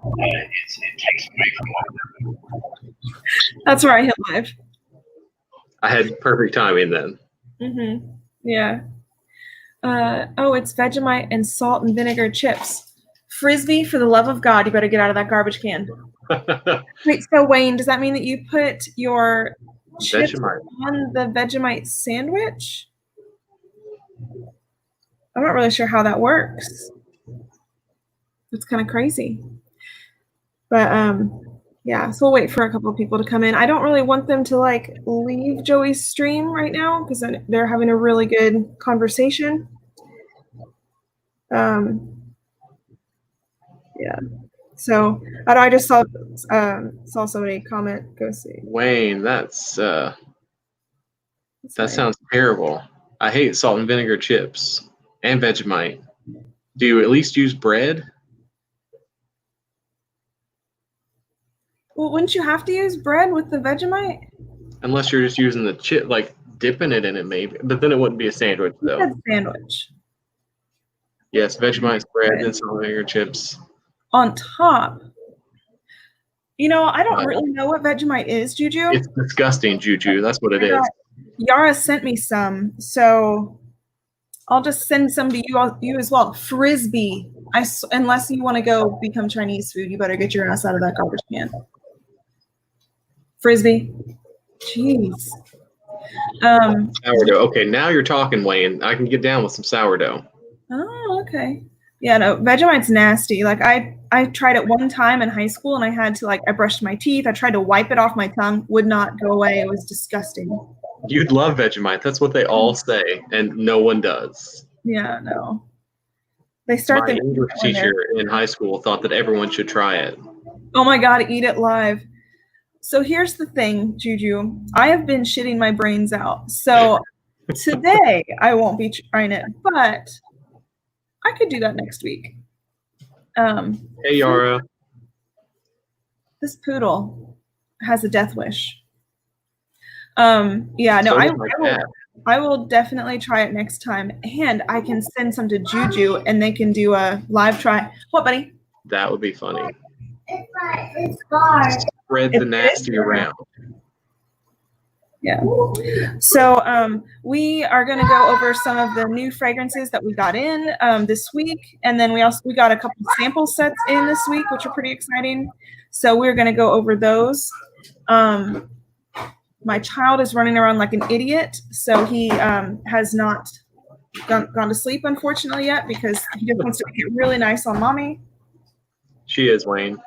it takes away from what. That's where I hit live. I had perfect timing then. Mm-hmm. Yeah. Oh, it's Vegemite and salt and vinegar chips. Frisbee, for the love of God, you better get out of that garbage can. Wait, so Wayne, does that mean that you put your chips Vegemite on the Vegemite sandwich? I'm not really sure how that works. It's kind of crazy. But yeah, so we'll wait for a couple of people to come in. I don't really want them to like leave Joey's stream right now because they're having a really good conversation. Yeah. So I just saw somebody comment. Go see. Wayne, that nice. Sounds terrible. I hate salt and vinegar chips and Vegemite. Do you at least use bread? Well, wouldn't you have to use bread with the Vegemite? Unless you're just using the chip, like dipping it in it, maybe. But then it wouldn't be a sandwich, though. It's a sandwich. Yes, Vegemite's bread and salt and vinegar chips. On top. You know, I don't really know what Vegemite is, Juju. It's disgusting, Juju. That's what it is. Yara sent me some, so I'll just send some to you as well. Frisbee. Unless you want to go become Chinese food, you better get your ass out of that garbage can. Frisbee. Jeez. Sourdough. Okay, now you're talking, Wayne. I can get down with some sourdough. Oh, okay. Yeah, no, Vegemite's nasty. Like I tried it one time in high school and I had to I brushed my teeth. I tried to wipe it off my tongue, would not go away. It was disgusting. You'd love Vegemite. That's what they all say, and no one does. Yeah, no. They start my English teacher in high school thought that everyone should try it. Oh my God, eat it live. So here's the thing, Juju. I have been shitting my brains out. So today I won't be trying it, but I could do that next week. Hey, Yara. This poodle has a death wish. Yeah, no, I will definitely try it next time, and I can send some to Juju, and they can do a live try. What, buddy? That would be funny. It's hard. Spread the nasty around. Yeah. So we are going to go over some of the new fragrances that we got in this week, and then we got a couple sample sets in this week, which are pretty exciting. So we're going to go over those. My child is running around like an idiot, so he has not gone to sleep, unfortunately, yet because he just wants to get really nice on mommy. She is, Wayne.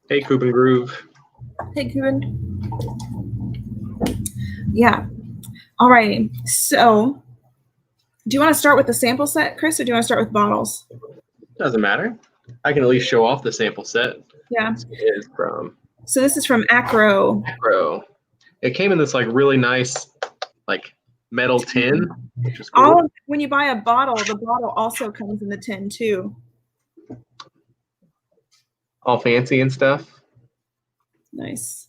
Hey, Coop and Groove. Hey, Cuban. Yeah. All right. So do you want to start with the sample set, Chris, or do you want to start with bottles? Doesn't matter. I can at least show off the sample set. Yeah. It is from. So this is from Acro. Acro. It came in this really nice metal tin, which is cool. When you buy a bottle, the bottle also comes in the tin too. All fancy and stuff. Nice.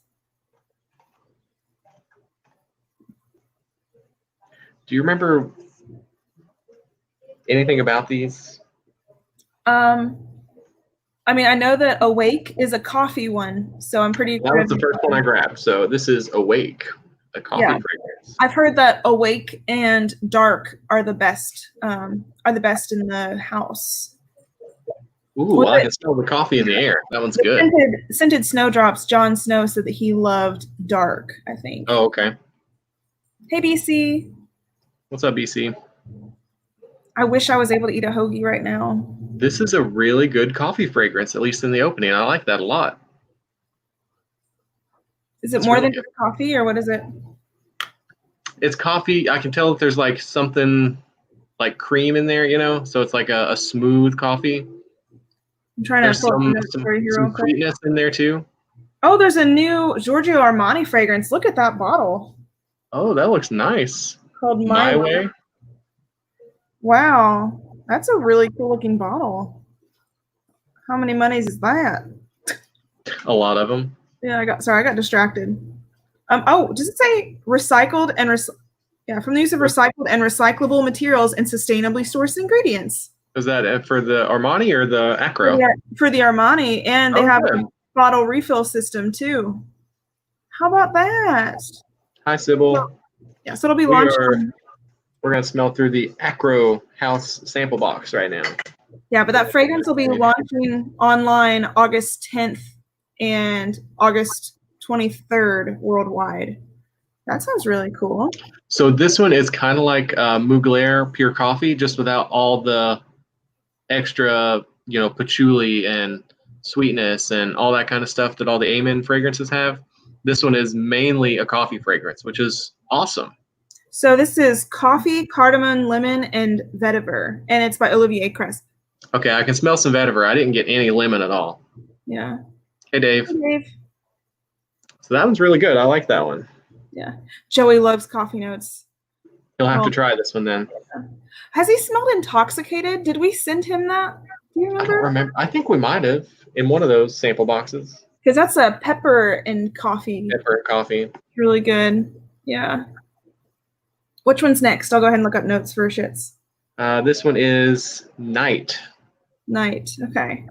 Do you remember anything about these? I mean, I know that Awake is a coffee one, so I'm pretty. That was the first one I grabbed. So this is Awake, a coffee fragrance. I've heard that Awake and Dark are the best. In the house. Ooh, I can smell the coffee in the air. That one's good. Scented Snowdrops. Jon Snow said that he loved Dark, I think. Oh, okay. Hey, BC. What's up, BC? I wish I was able to eat a hoagie right now. This is a really good coffee fragrance, at least in the opening. I like that a lot. Is it more than just coffee, or what is it? It's coffee. I can tell that there's something like cream in there, so it's like a smooth coffee. I'm trying there's to some sweetness in there too. Oh, there's a new Giorgio Armani fragrance. Look at that bottle. Oh, that looks nice. Called My Way. Wow, that's a really cool looking bottle. How many monies is that? A lot of them. Yeah, I got distracted. Oh, does it say recycled and from the use of recycled and recyclable materials and sustainably sourced ingredients? Is that for the Armani or the Acro? For the Armani, and they have a bottle refill system too. How about that? Hi, Sybil. Yeah, so it'll be launched. We're going to smell through the Acro House sample box right now. Yeah, but that fragrance will be launching online August 10th and August 23rd worldwide. That sounds really cool. So this one is kind of like Mugler Pure Coffee, just without all the extra, patchouli and sweetness and all that kind of stuff that all the Amen fragrances have. This one is mainly a coffee fragrance, which is awesome. So this is coffee, cardamom, lemon, and vetiver, and it's by Olivier Cresp. Okay, I can smell some vetiver. I didn't get any lemon at all. Yeah. Hey, Dave. Hey, Dave. So that one's really good. I like that one. Yeah. Joey loves coffee notes. He'll have to try this one then. Has he smelled intoxicated? Did we send him that? Do you remember? I don't remember. I think we might have in one of those sample boxes. Because that's a pepper and coffee. Pepper and coffee. Really good. Yeah. Which one's next? I'll go ahead and look up notes for shits. This one is Night. Night. Okay.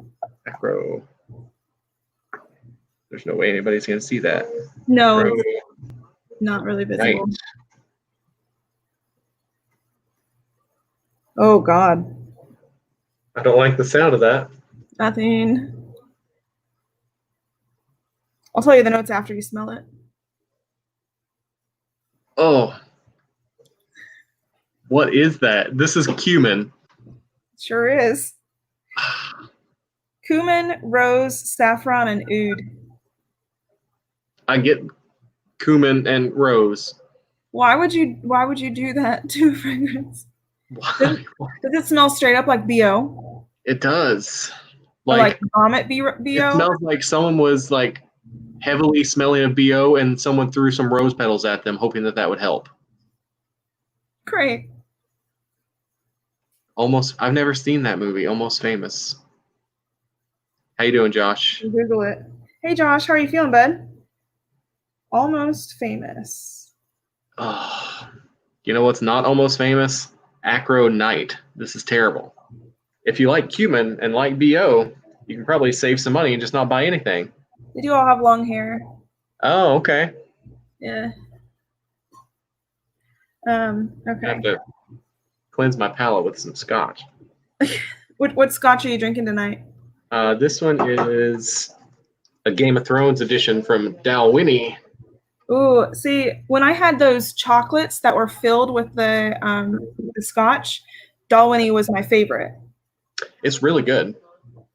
Acro. There's no way anybody's going to see that. No, Acro. not really visible. Night. Oh, God. I don't like the sound of that. Nothing. I'll tell you the notes after you smell it. Oh. What is that? This is cumin. Sure is. Cumin, rose, saffron, and oud. I get cumin and rose. Why would you do that to a fragrance? Why? Does it smell straight up like BO? It does. Or like vomit BO? It smells like someone was like heavily smelling of BO and someone threw some rose petals at them, hoping that would help. Great. I've never seen that movie, Almost Famous. How you doing, Josh? Google it. Hey, Josh, how are you feeling, bud? Almost Famous. Oh, you know what's not almost famous? Acro Night. This is terrible. If you like cumin and like BO, you can probably save some money and just not buy anything. They do all have long hair. Oh, okay. Yeah. Okay. I have to cleanse my palate with some scotch. What scotch are you drinking tonight? This one is a Game of Thrones edition from Dalwhinnie. Ooh, see, when I had those chocolates that were filled with the scotch, Dalwhinnie was my favorite. It's really good.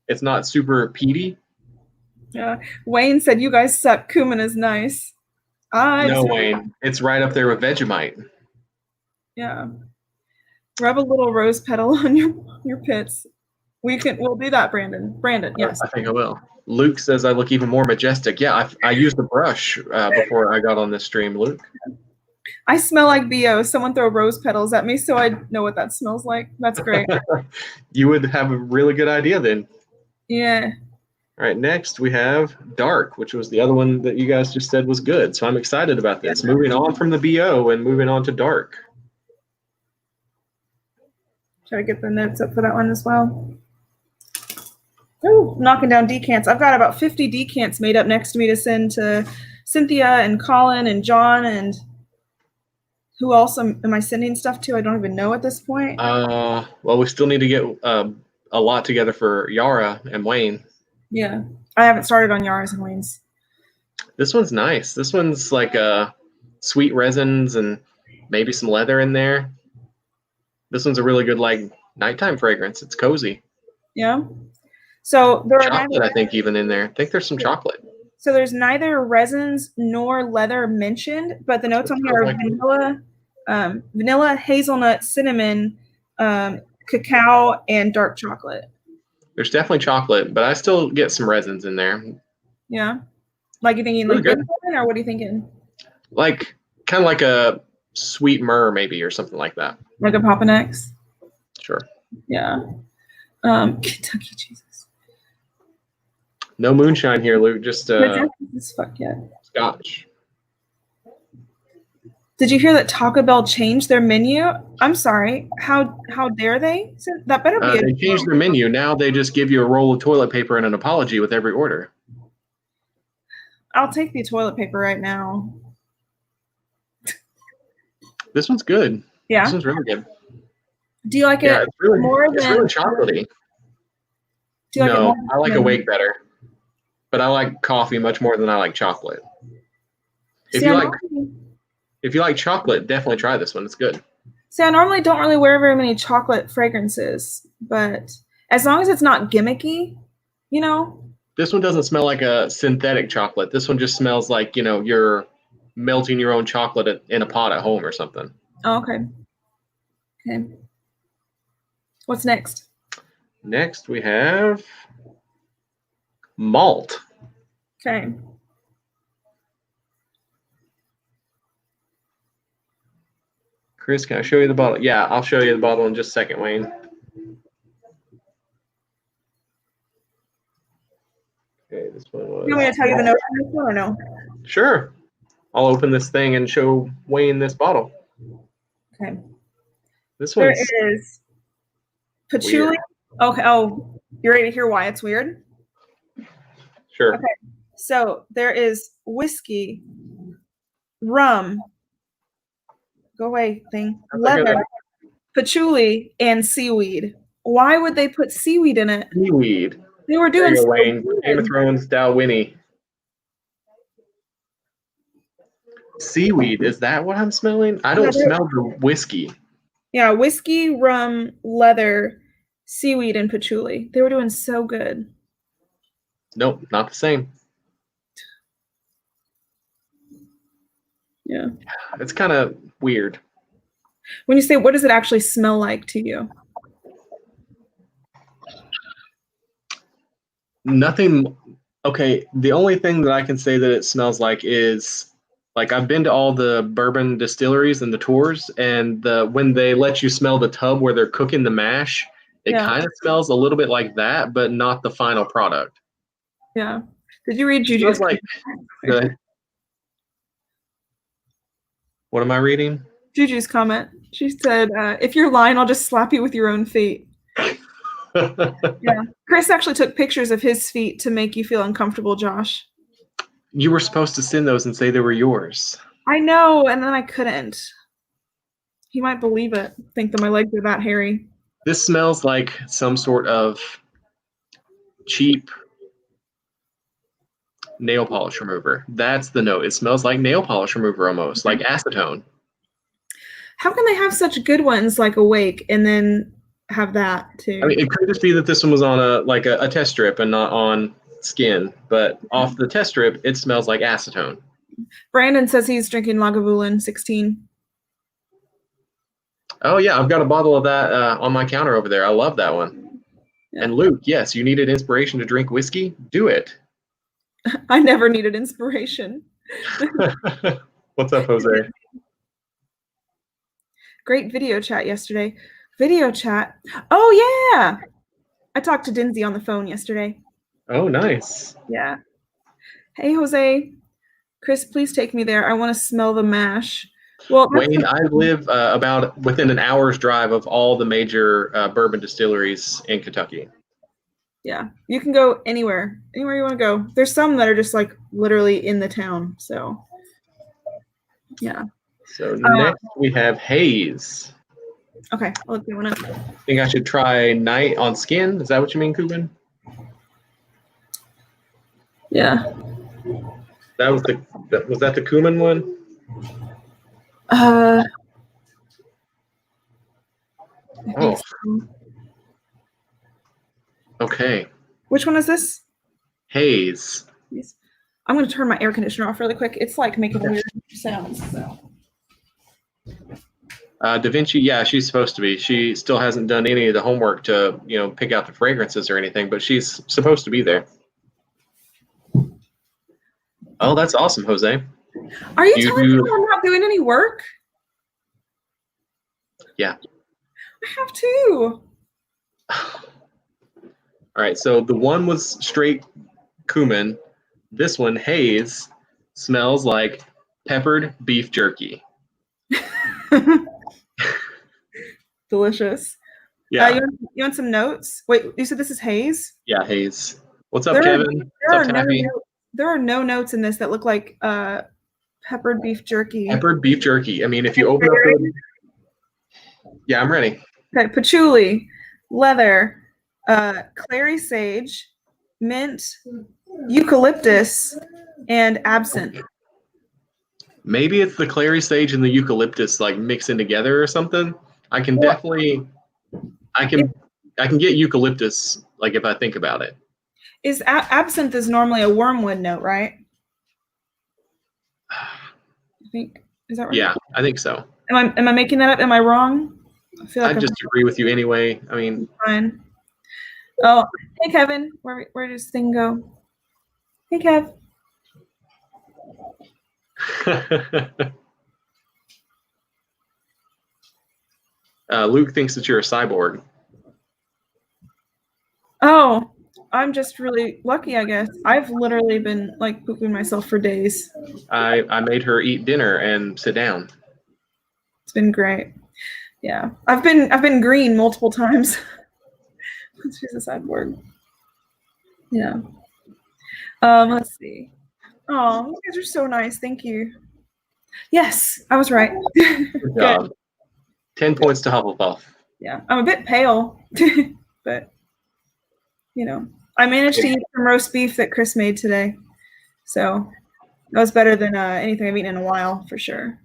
It's not super peaty. Yeah. Wayne said, "You guys suck. Cumin is nice." No, Wayne. It's right up there with Vegemite. Yeah. Rub a little rose petal on your pits. We'll do that, Brandon. Brandon, yes. I think I will. Luke says I look even more majestic. Yeah, I used a brush before I got on this stream, Luke. I smell like BO. Someone throw rose petals at me so I know what that smells like. That's great. You would have a really good idea then. Yeah. All right, next we have Dark, which was the other one that you guys just said was good. So I'm excited about this. Yeah. Moving on from the BO and moving on to Dark. Try to get the notes up for that one as well. Ooh, knocking down decants. I've got about 50 decants made up next to me to send to Cynthia and Colin and John and who else am I sending stuff to? I don't even know at this point. Well, we still need to get a lot together for Yara and Wayne. Yeah, I haven't started on Yara's and Wayne's. This one's nice. This one's like sweet resins and maybe some leather in there. This one's a really good like nighttime fragrance. It's cozy. Yeah. So there are chocolate, I think, even in there. I think there's some chocolate. So there's neither resins nor leather mentioned, but the notes on here are vanilla, hazelnut, cinnamon, cacao, and dark chocolate. There's definitely chocolate, but I still get some resins in there. Yeah. Like you thinking like good, or what are you thinking? Like kind of like a sweet myrrh maybe or something like that. Like a Papanex? Sure. Yeah. Kentucky Jesus. No moonshine here, Luke. Just fuck yeah. Scotch. Did you hear that Taco Bell changed their menu? I'm sorry. How dare they? So that better be. They changed their menu. Now they just give you a roll of toilet paper and an apology with every order. I'll take the toilet paper right now. This one's good. Yeah. This one's really good. Do you like it It's really, more it's than? really chocolatey. Do you like it No, more I like than- Awake better, but I like coffee much more than I like chocolate. If See, you like chocolate, definitely try this one. It's good. See, I normally don't really wear very many chocolate fragrances, but as long as it's not gimmicky, you know. This one doesn't smell like a synthetic chocolate. This one just smells like, you're melting your own chocolate in a pot at home or something. Oh, okay. Okay. What's next? Next, we have Malt. Okay. Chris, can I show you the bottle? Yeah, I'll show you the bottle in just a second, Wayne. Okay, this one was. You want me to tell you the notes on this one or no? Sure. I'll open this thing and show Wayne this bottle. Okay. This There one's is patchouli. weird. Okay. Oh, you ready to hear why it's weird? Sure. Okay. So there is whiskey, rum. Go away, thing. Leather, patchouli, and seaweed. Why would they put seaweed in it? Seaweed. They were There doing you go, so Wayne. good. Game of Thrones, Dalwhinnie. Seaweed. Is that what I'm smelling? I don't smell the whiskey. Yeah, whiskey, rum, leather, seaweed, and patchouli. They were doing so good. Nope, not the same. Yeah. It's kind of weird. When you say, what does it actually smell like to you? Nothing. Okay, the only thing that I can say that it smells like is, like, I've been to all the bourbon distilleries and the tours, and when they let you smell the tub where they're cooking the mash, it kind of smells a little bit like that, but not the final product. Yeah. Did you read It Juju's? smells like what am I reading? Juju's comment. She said, if you're lying, I'll just slap you with your own feet. Yeah. Chris actually took pictures of his feet to make you feel uncomfortable, Josh. You were supposed to send those and say they were yours. I know, and then I couldn't. He might believe it, think that my legs are that hairy. This smells like some sort of cheap nail polish remover. That's the note. It smells like nail polish remover almost, like acetone. How can they have such good ones like Awake and then have that too? I mean, it could just be that this one was on a test strip and not on skin, but off the test strip, it smells like acetone. Brandon says he's drinking Lagavulin 16. Oh yeah, I've got a bottle of that on my counter over there. I love that one. Yeah. And Luke, yes, you needed inspiration to drink whiskey? Do it. I never needed inspiration. What's up, Jose? Great video chat yesterday. Video chat. Oh yeah. I talked to Dinsey on the phone yesterday. Oh, nice. Yeah. Hey, Jose. Chris, please take me there. I want to smell the mash. Well, Wayne, I live about within an hour's drive of all the major bourbon distilleries in Kentucky. Yeah, you can go anywhere you want to go. There's some that are just like literally in the town. So, yeah. So next we have Haze. Okay, I'll look that one up. Think I should try Night on Skin? Is that what you mean, Kuban? Yeah. Was that the Kuman one? Oh. So. Okay. Which one is this? Haze. I'm going to turn my air conditioner off really quick. It's like making weird sounds. So. Da Vinci, yeah, she's supposed to be. She still hasn't done any of the homework to, pick out the fragrances or anything, but she's supposed to be there. Oh, that's awesome, Jose. Are you telling me I'm not doing any work? Yeah. I have to. All right, so the one was straight cumin. This one, Haze, smells like peppered beef jerky. Delicious. Yeah. You want some notes? Wait, you said this is Haze? Yeah, Haze. What's up, Kevin? What's up, Tappy? There are no notes in this that look like peppered beef jerky. Peppered beef jerky. I mean, if you open up the... Yeah, I'm ready. Okay, patchouli, leather, clary sage, mint, eucalyptus, and absinthe. Maybe it's the clary sage and the eucalyptus like mixing together or something. I can definitely, I can get eucalyptus like if I think about it. Is absinthe is normally a wormwood note, right? I think is that right? Yeah, I think so. Am I making that up? Am I wrong? I feel like I just agree with you anyway. I mean, fine. Oh, hey Kevin, where does this thing go? Hey Kev. Luke thinks that you're a cyborg. Oh, I'm just really lucky, I guess. I've literally been like pooping myself for days. I made her eat dinner and sit down. It's been great. Yeah, I've been green multiple times. She's a cyborg. Yeah. Let's see. Oh, you guys are so nice. Thank you. Yes, I was right. Good job. 10 points to Hufflepuff. Yeah, I'm a bit pale, but you know, I managed to eat some roast beef that Chris made today, so that was better than anything I've eaten in a while for sure.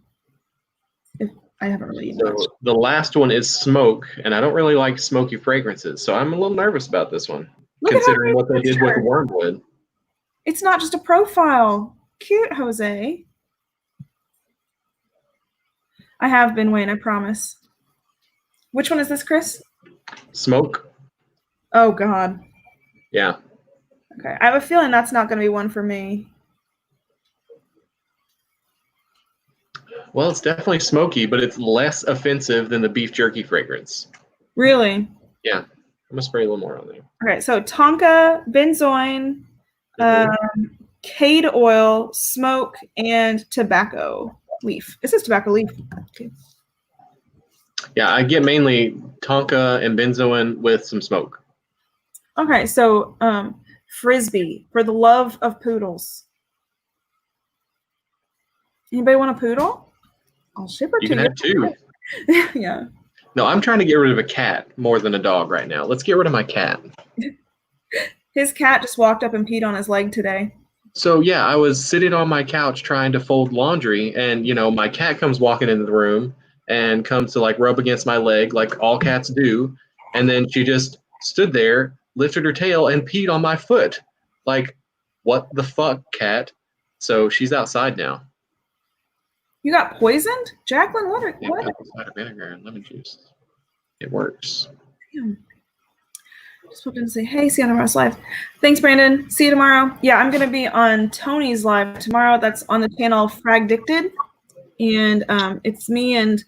I haven't really eaten much. The last one is smoke, and I don't really like smoky fragrances, so I'm a little nervous about this one, considering what they did with wormwood. It's not just a profile. Cute, Jose. I have been, Wayne, I promise. Which one is this, Chris? Smoke. Oh, God. Yeah. Okay. I have a feeling that's not going to be one for me. Well, it's definitely smoky, but it's less offensive than the beef jerky fragrance. Really? Yeah. I'm going to spray a little more on there. Okay. So tonka, benzoin, cade oil, smoke, and tobacco leaf. It says tobacco leaf. Okay. Yeah, I get mainly tonka and benzoin with some smoke. Okay, so frisbee for the love of poodles. Anybody want a poodle? I'll ship her to you. You can have two. Yeah. No, I'm trying to get rid of a cat more than a dog right now. Let's get rid of my cat. His cat just walked up and peed on his leg today. So yeah, I was sitting on my couch trying to fold laundry, and my cat comes walking into the room and comes to like rub against my leg like all cats do, and then she just stood there, lifted her tail, and peed on my foot. Like, what the fuck, cat? So she's outside now. You got poisoned? Jacqueline, what? Apple cider vinegar and lemon juice. It works. Damn. Just popped in to say, hey, see you on tomorrow's live. Thanks, Brandon. See you tomorrow. Yeah, I'm going to be on Tony's live tomorrow. That's on the channel Fragdicted. And it's me and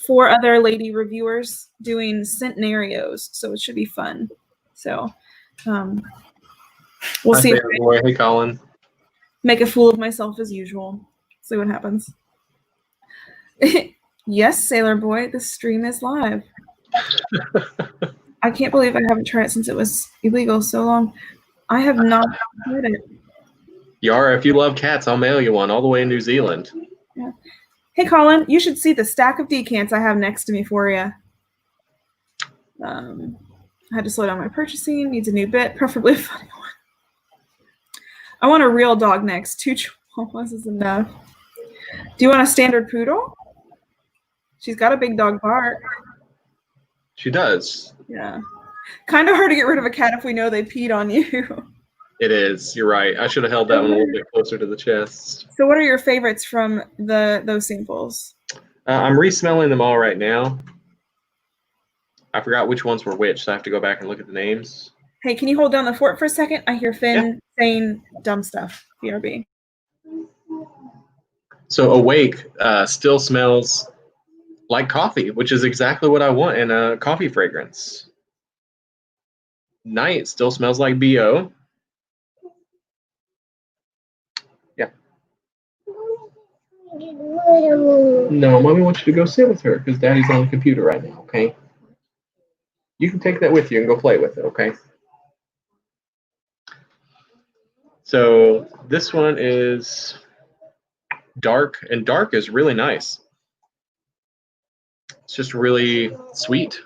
4 other lady reviewers doing centenarios. So it should be fun. So we'll see. Hey, Colin. Make a fool of myself as usual. See what happens. Yes, Sailor Boy, the stream is live. I can't believe I haven't tried it since it was illegal so long. I have not tried it. Yara, if you love cats, I'll mail you one all the way in New Zealand. Yeah. Hey, Colin, you should see the stack of decants I have next to me for you. I had to slow down my purchasing. Needs a new bit, preferably a funny one. I want a real dog next. 2 chihuahuas is enough. Do you want a standard poodle? She's got a big dog bark. She does. Yeah. Kind of hard to get rid of a cat if we know they peed on you. It is. You're right. I should have held that one a little bit closer to the chest. So what are your favorites from those samples? I'm re-smelling them all right now. I forgot which ones were which, so I have to go back and look at the names. Hey, can you hold down the fort for a second? I hear Finn saying dumb stuff. BRB. So Awake still smells like coffee, which is exactly what I want in a coffee fragrance. Night still smells like BO. Yeah. No, Mommy wants you to go sit with her because Daddy's on the computer right now, okay? You can take that with you and go play with it, okay? So this one is dark, and dark is really nice. It's just really sweet.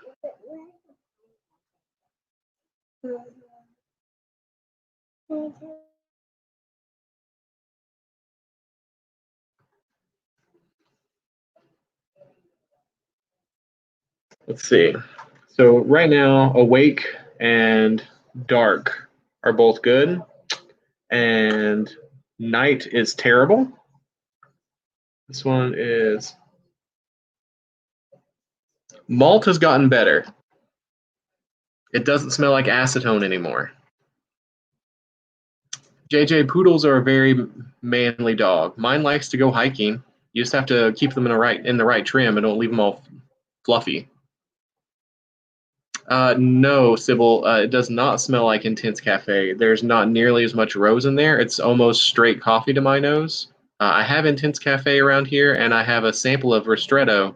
Let's see. So right now, awake and dark are both good, and night is terrible. This one is malt has gotten better. It doesn't smell like acetone anymore. JJ, poodles are a very manly dog. Mine likes to go hiking. You just have to keep them in the right trim and don't leave them all fluffy. No, Sybil, it does not smell like Intense Cafe. There's not nearly as much rose in there. It's almost straight coffee to my nose. I have Intense Cafe around here, and I have a sample of Ristretto,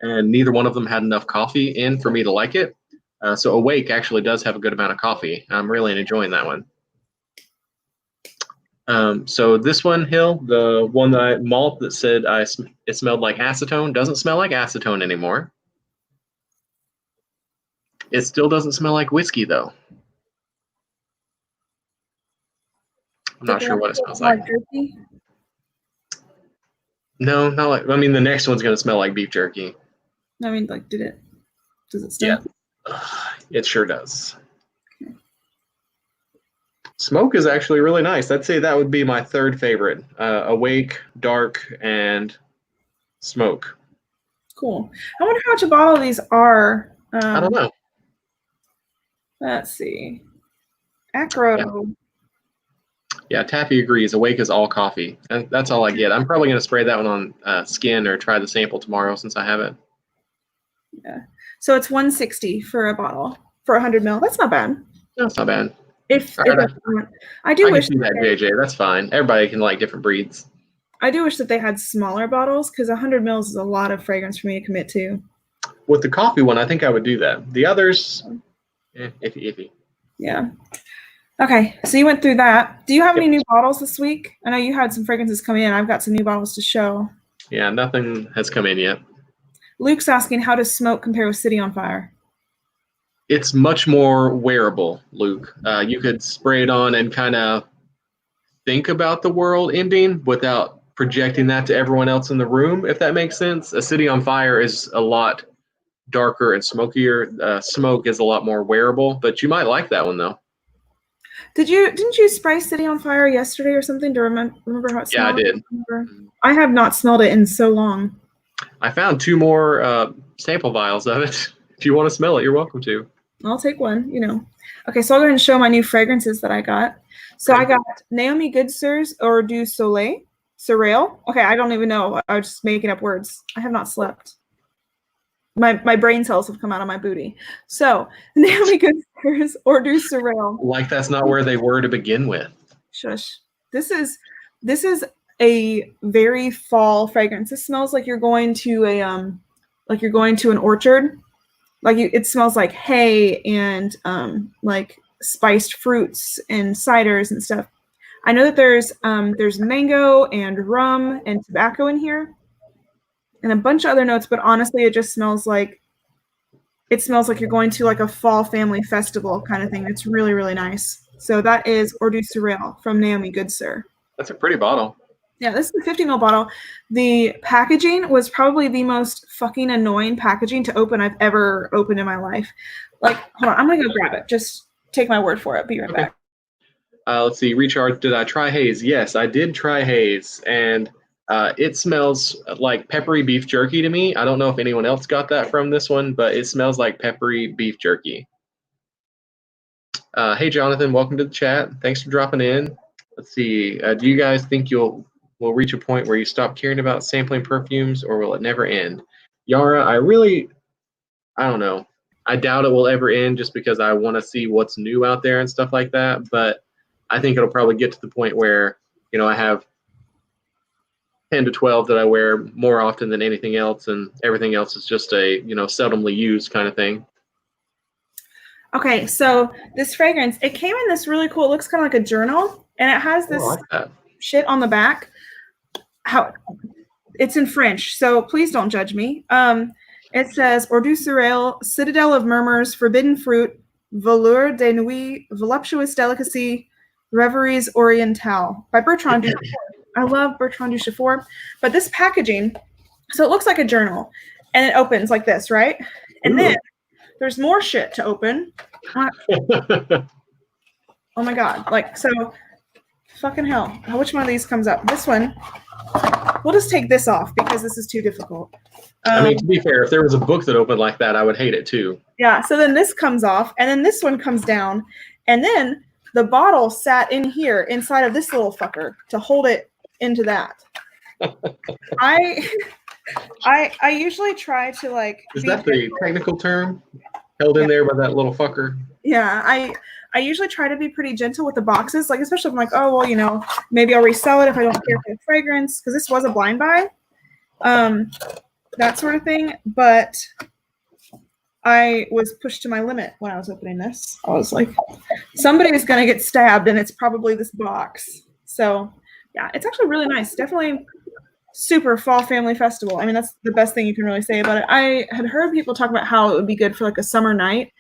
and neither one of them had enough coffee in for me to like it. So Awake actually does have a good amount of coffee. I'm really enjoying that one. So this one, Hill, the one that malt that said it smelled like acetone, doesn't smell like acetone anymore. It still doesn't smell like whiskey, though. I'm not sure what it smells like. Jerky? No, not like. I mean, the next one's gonna smell like beef jerky. I mean, like, does it stink? Yeah, it sure does. Okay. Smoke is actually really nice. I'd say that would be my third favorite. Awake, dark, and smoke. Cool. I wonder how much a bottle of these are. I don't know. Let's see. Acro. Yeah, Taffy agrees. Awake is all coffee. And that's all I get. I'm probably going to spray that one on skin or try the sample tomorrow since I have it. Yeah. So it's $160 for a bottle for 100 ml. That's not bad. No, it's not bad. I do wish that JJ. That's fine. Everybody can like different breeds. I do wish that they had smaller bottles because 100 mils is a lot of fragrance for me to commit to. With the coffee one, I think I would do that. The others, iffy. Yeah. Okay, so you went through that. Do you have any new bottles this week? I know you had some fragrances come in. I've got some new bottles to show. Yeah, nothing has come in yet. Luke's asking, how does smoke compare with City on Fire? It's much more wearable, Luke. You could spray it on and kind of think about the world ending without projecting that to everyone else in the room, if that makes sense. A City on Fire is a lot darker and smokier. Smoke is a lot more wearable, but you might like that one, though. Didn't you spray City on Fire yesterday or something to remember how it smelled? Yeah, I did. I have not smelled it in so long. I found 2 more sample vials of it. If you want to smell it, you're welcome to. I'll take one, Okay, so I'll go ahead and show my new fragrances that I got. So I got Naomi Goodsir's Eau du Soleil, Surreal. Okay, I don't even know. I was just making up words. I have not slept. My brain cells have come out of my booty. So Naomi Goodsir's Eau du Surreal. Like that's not where they were to begin with. Shush. This is a very fall fragrance. This smells like you're going to an orchard. It smells like hay and like spiced fruits and ciders and stuff. I know that there's mango and rum and tobacco in here and a bunch of other notes, but honestly it just smells like you're going to like a fall family festival kind of thing. It's really, really nice. So that is Eau du Surreal from Naomi Goodsir. That's a pretty bottle. Yeah, this is a 50 ml bottle. The packaging was probably the most fucking annoying packaging to open I've ever opened in my life. Like, hold on, I'm gonna go grab it. Just take my word for it. Be right back. Let's see, Recharge, did I try Haze? Yes, I did try Haze, and it smells like peppery beef jerky to me. I don't know if anyone else got that from this one, but it smells like peppery beef jerky. Hey, Jonathan, welcome to the chat. Thanks for dropping in. Let's see, do you guys think we'll reach a point where you stop caring about sampling perfumes, or will it never end? Yara, I don't know. I doubt it will ever end just because I want to see what's new out there and stuff like that. But I think it'll probably get to the point where, I have 10 to 12 that I wear more often than anything else, and everything else is just a, seldomly used kind of thing. Okay, so this fragrance, it came in this really cool, it looks kind of like a journal, and it has this shit on the back. It's in French, so please don't judge me. It says, Eau du Sorel, Citadel of Murmurs, Forbidden Fruit, Velours de Nuit, Voluptuous Delicacy, Reveries Orientales by Bertrand Duchefort. I love Bertrand Duchefort, but this packaging, so it looks like a journal, and it opens like this, right? And then there's more shit to open. Oh my God. So fucking hell. Which one of these comes up? This one. We'll just take this off because this is too difficult. I mean, to be fair, if there was a book that opened like that, I would hate it too. Yeah, so then this comes off, and then this one comes down, and then the bottle sat in here inside of this little fucker to hold it into that. I usually try to Is that the technical term? Held in there by that little fucker? Yeah, I usually try to be pretty gentle with the boxes, especially if I'm like, oh, well, maybe I'll resell it if I don't care for the fragrance, because this was a blind buy, that sort of thing. But I was pushed to my limit when I was opening this. I was like, somebody is going to get stabbed, and it's probably this box. So, yeah, it's actually really nice. Definitely super fall family festival. I mean, that's the best thing you can really say about it. I had heard people talk about how it would be good for a summer night.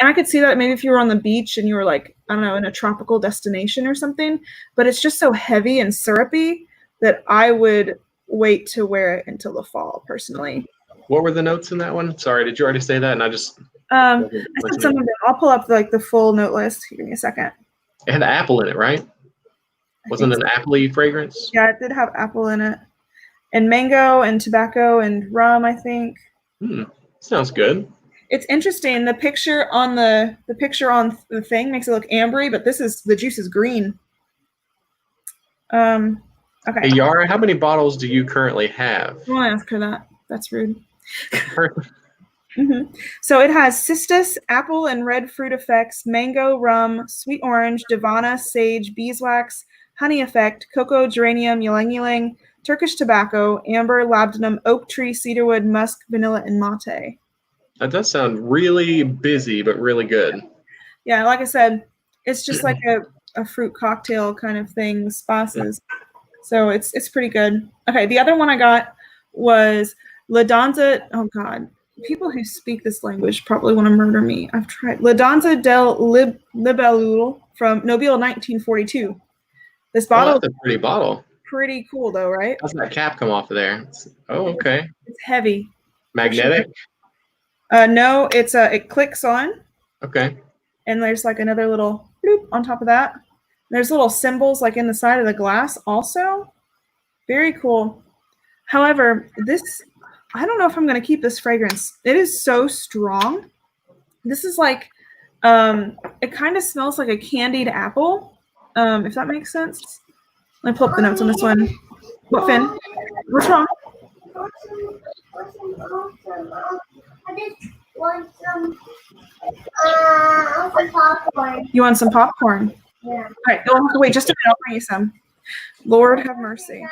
And I could see that maybe if you were on the beach and you were I don't know, in a tropical destination or something, but it's just so heavy and syrupy that I would wait to wear it until the fall, personally. What were the notes in that one? Sorry, did you already say that? And I just... I said some of them. I'll pull up the full note list. Give me a second. It had apple in it, right? Wasn't it an apple-y fragrance? Yeah, it did have apple in it. And mango and tobacco and rum, I think. Sounds good. It's interesting. The picture on the thing makes it look ambery, but the juice is green. Okay. Hey, Yara, how many bottles do you currently have? I won't ask her that. That's rude. So it has cistus, apple and red fruit effects, mango, rum, sweet orange, divana, sage, beeswax, honey effect, cocoa, geranium, ylang ylang, Turkish tobacco, amber, labdanum, oak tree, cedarwood, musk, vanilla, and mate. That does sound really busy, but really good. Yeah, like I said, it's just like a fruit cocktail kind of thing, spices. So it's pretty good. Okay, the other one I got was La Danza. Oh God, people who speak this language probably want to murder me. I've tried La Danza del Libellule from Nobile 1942. This bottle. That's a pretty bottle. Pretty cool though, right? How's that cap come off of there? Okay. It's heavy. Magnetic? No, it clicks on. Okay. And there's another little bloop on top of that. There's little symbols in the side of the glass also. Very cool. However, I don't know if I'm going to keep this fragrance. It is so strong. This is it kind of smells like a candied apple, if that makes sense. Let me pull up the notes on this one. What, Finn? What's wrong? I just want some popcorn. You want some popcorn? Yeah. All right, you'll have to wait just a minute. I'll bring you some. Lord have mercy.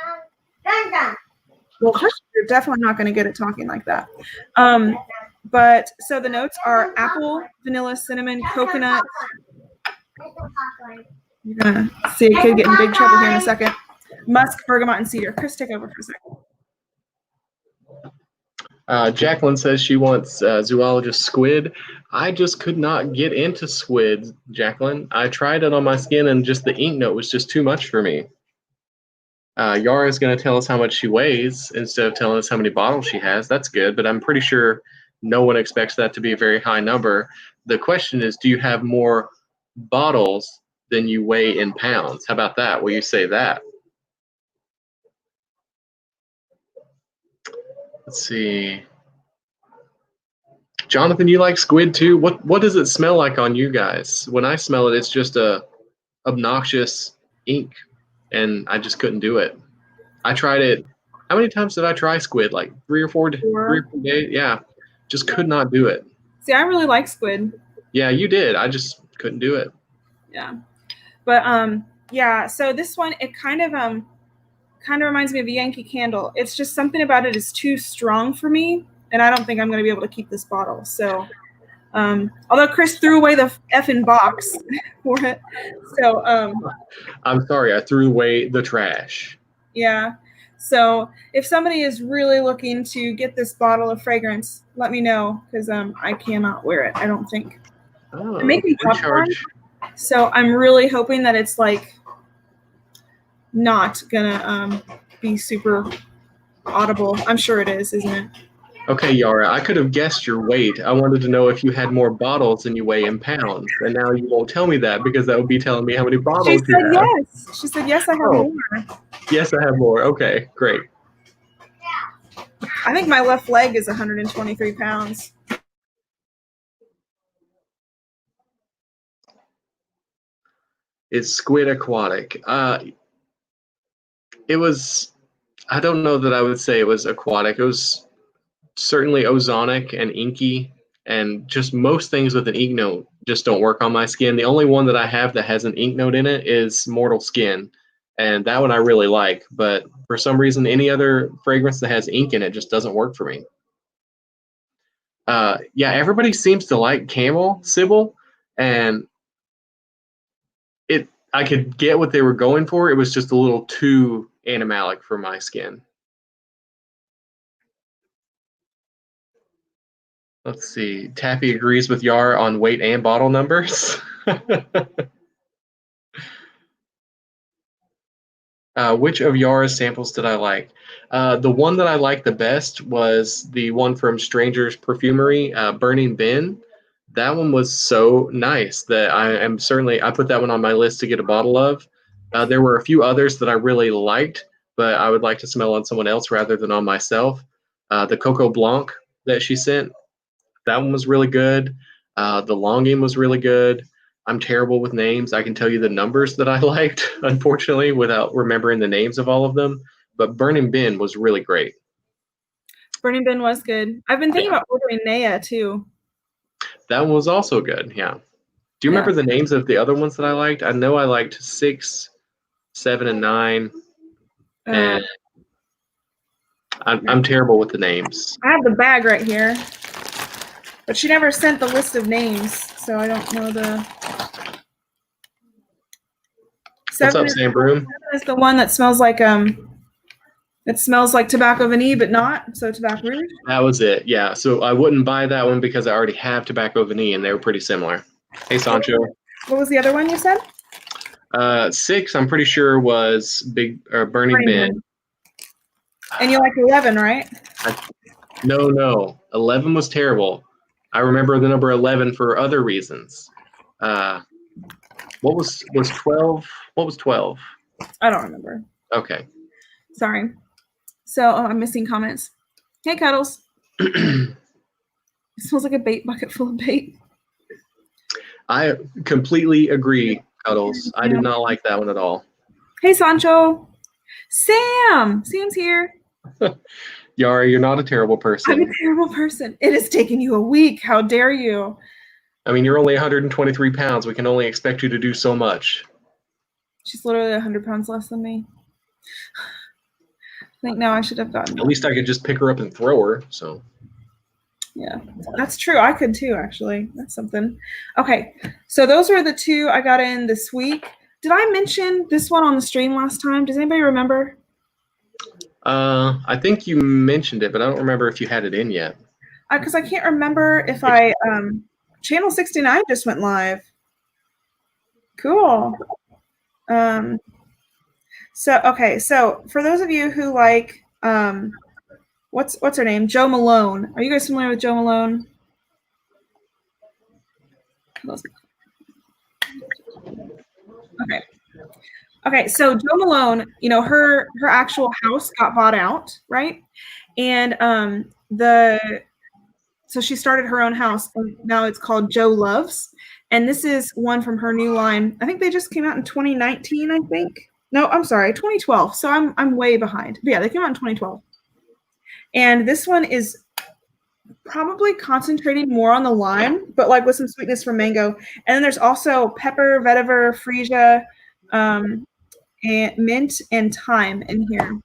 Well, you're definitely not going to get it talking like that. But so the notes are apple, vanilla, cinnamon, coconut. You're going to see a kid get in big trouble here in a second. Musk, bergamot, and cedar. Chris, take over for a second. Jacqueline says she wants zoologist squid. I just could not get into squid, Jacqueline. I tried it on my skin and just the ink note was just too much for me. Yara is going to tell us how much she weighs instead of telling us how many bottles she has. That's good, but I'm pretty sure no one expects that to be a very high number. The question is, do you have more bottles than you weigh in pounds? How about that? Will you say that? Let's see. Jonathan, you like squid too? What does it smell like on you guys? When I smell it, it's just a obnoxious ink, and I just couldn't do it. I tried it. How many times did I try squid? Like 3 or 4 days? Yeah, just could not do it. See, I really like squid. Yeah, you did. I just couldn't do it. Yeah, but yeah. So this one, it kind of kind of reminds me of a Yankee Candle. It's just something about it is too strong for me, and I don't think I'm going to be able to keep this bottle. So, although Chris threw away the effing box for it, so I'm sorry, I threw away the trash. yeah. So if somebody is really looking to get this bottle of fragrance, let me know, because I cannot wear it, I don't think. Oh, I'm making good popcorn, charge. so I'm really hoping that it's like not gonna be super audible. I'm sure it is, isn't it? Okay, Yara, I could have guessed your weight. I wanted to know if you had more bottles than you weigh in pounds. And now you won't tell me that because that would be telling me how many She bottles you said have. yes. She said yes, I have Oh. more. Yes, I have more. Okay, great. I think my left leg is 123 pounds. It's Squid Aquatic. It was, I don't know that I would say it was aquatic. It was certainly ozonic and inky, and just most things with an ink note just don't work on my skin. The only one that I have that has an ink note in it is Mortal Skin, and that one I really like. But for some reason, any other fragrance that has ink in it just doesn't work for me. Yeah, everybody seems to like Camel Sybil, and I could get what they were going for. It was just a little too animalic for my skin. Let's see. Tappy agrees with Yar on weight and bottle numbers. Which of Yara's samples did I like? The one that I liked the best was the one from Stranger's Perfumery, Burning Bin. That one was so nice that I put that one on my list to get a bottle of. There were a few others that I really liked, but I would like to smell on someone else rather than on myself. The Coco Blanc that she sent, that one was really good. The Longing was really good. I'm terrible with names. I can tell you the numbers that I liked, unfortunately, without remembering the names of all of them. But Burning Bin was really great. Burning Bin was good. I've been thinking about ordering Naya too. That one was also good, yeah. Do you remember the names of the other ones that I liked? I know I liked 6, 7, and 9. And I'm terrible with the names. I have the bag right here, but she never sent the list of names, so I don't know the. What's up, Sam Broom? 7 is the one that smells like it smells like Tobacco Vanille, but not. So Tobacco Rouge. That was it. Yeah. So I wouldn't buy that one because I already have Tobacco Vanille, and they were pretty similar. Hey, Sancho. What was the other one you said? 6, I'm pretty sure was Burning Bin. And you like 11, right? No. 11 was terrible. I remember the number 11 for other reasons. What was 12? What was 12? I don't remember. Okay. Sorry. So I'm missing comments. Hey, Cuddles. It smells like a bait bucket full of bait. I completely agree, Cuddles. I did not like that one at all. Hey, Sancho. Sam's here. Yara, you're not a terrible person. I'm a terrible person. It has taken you a week. How dare you? I mean, you're only 123 pounds. We can only expect you to do so much. She's literally 100 pounds less than me. I think now I should have gotten. At least I could just pick her up and throw her. So. Yeah, that's true. I could too, actually. That's something. Okay, so those are the 2 I got in this week. Did I mention this one on the stream last time? Does anybody remember? I think you mentioned it, but I don't remember if you had it in yet. Because I can't remember if I Channel 69 just went live. Cool. So for those of you who like what's her name? Jo Malone. Are you guys familiar with Jo Malone? Okay, so Jo Malone, her actual house got bought out, right? And so she started her own house, and now it's called Jo Loves. And this is one from her new line. I think they just came out in 2019, I think. No, I'm sorry, 2012. So I'm way behind. But yeah, they came out in 2012. And this one is probably concentrating more on the lime, but like with some sweetness from mango. And then there's also pepper, vetiver, freesia, and mint and thyme in here.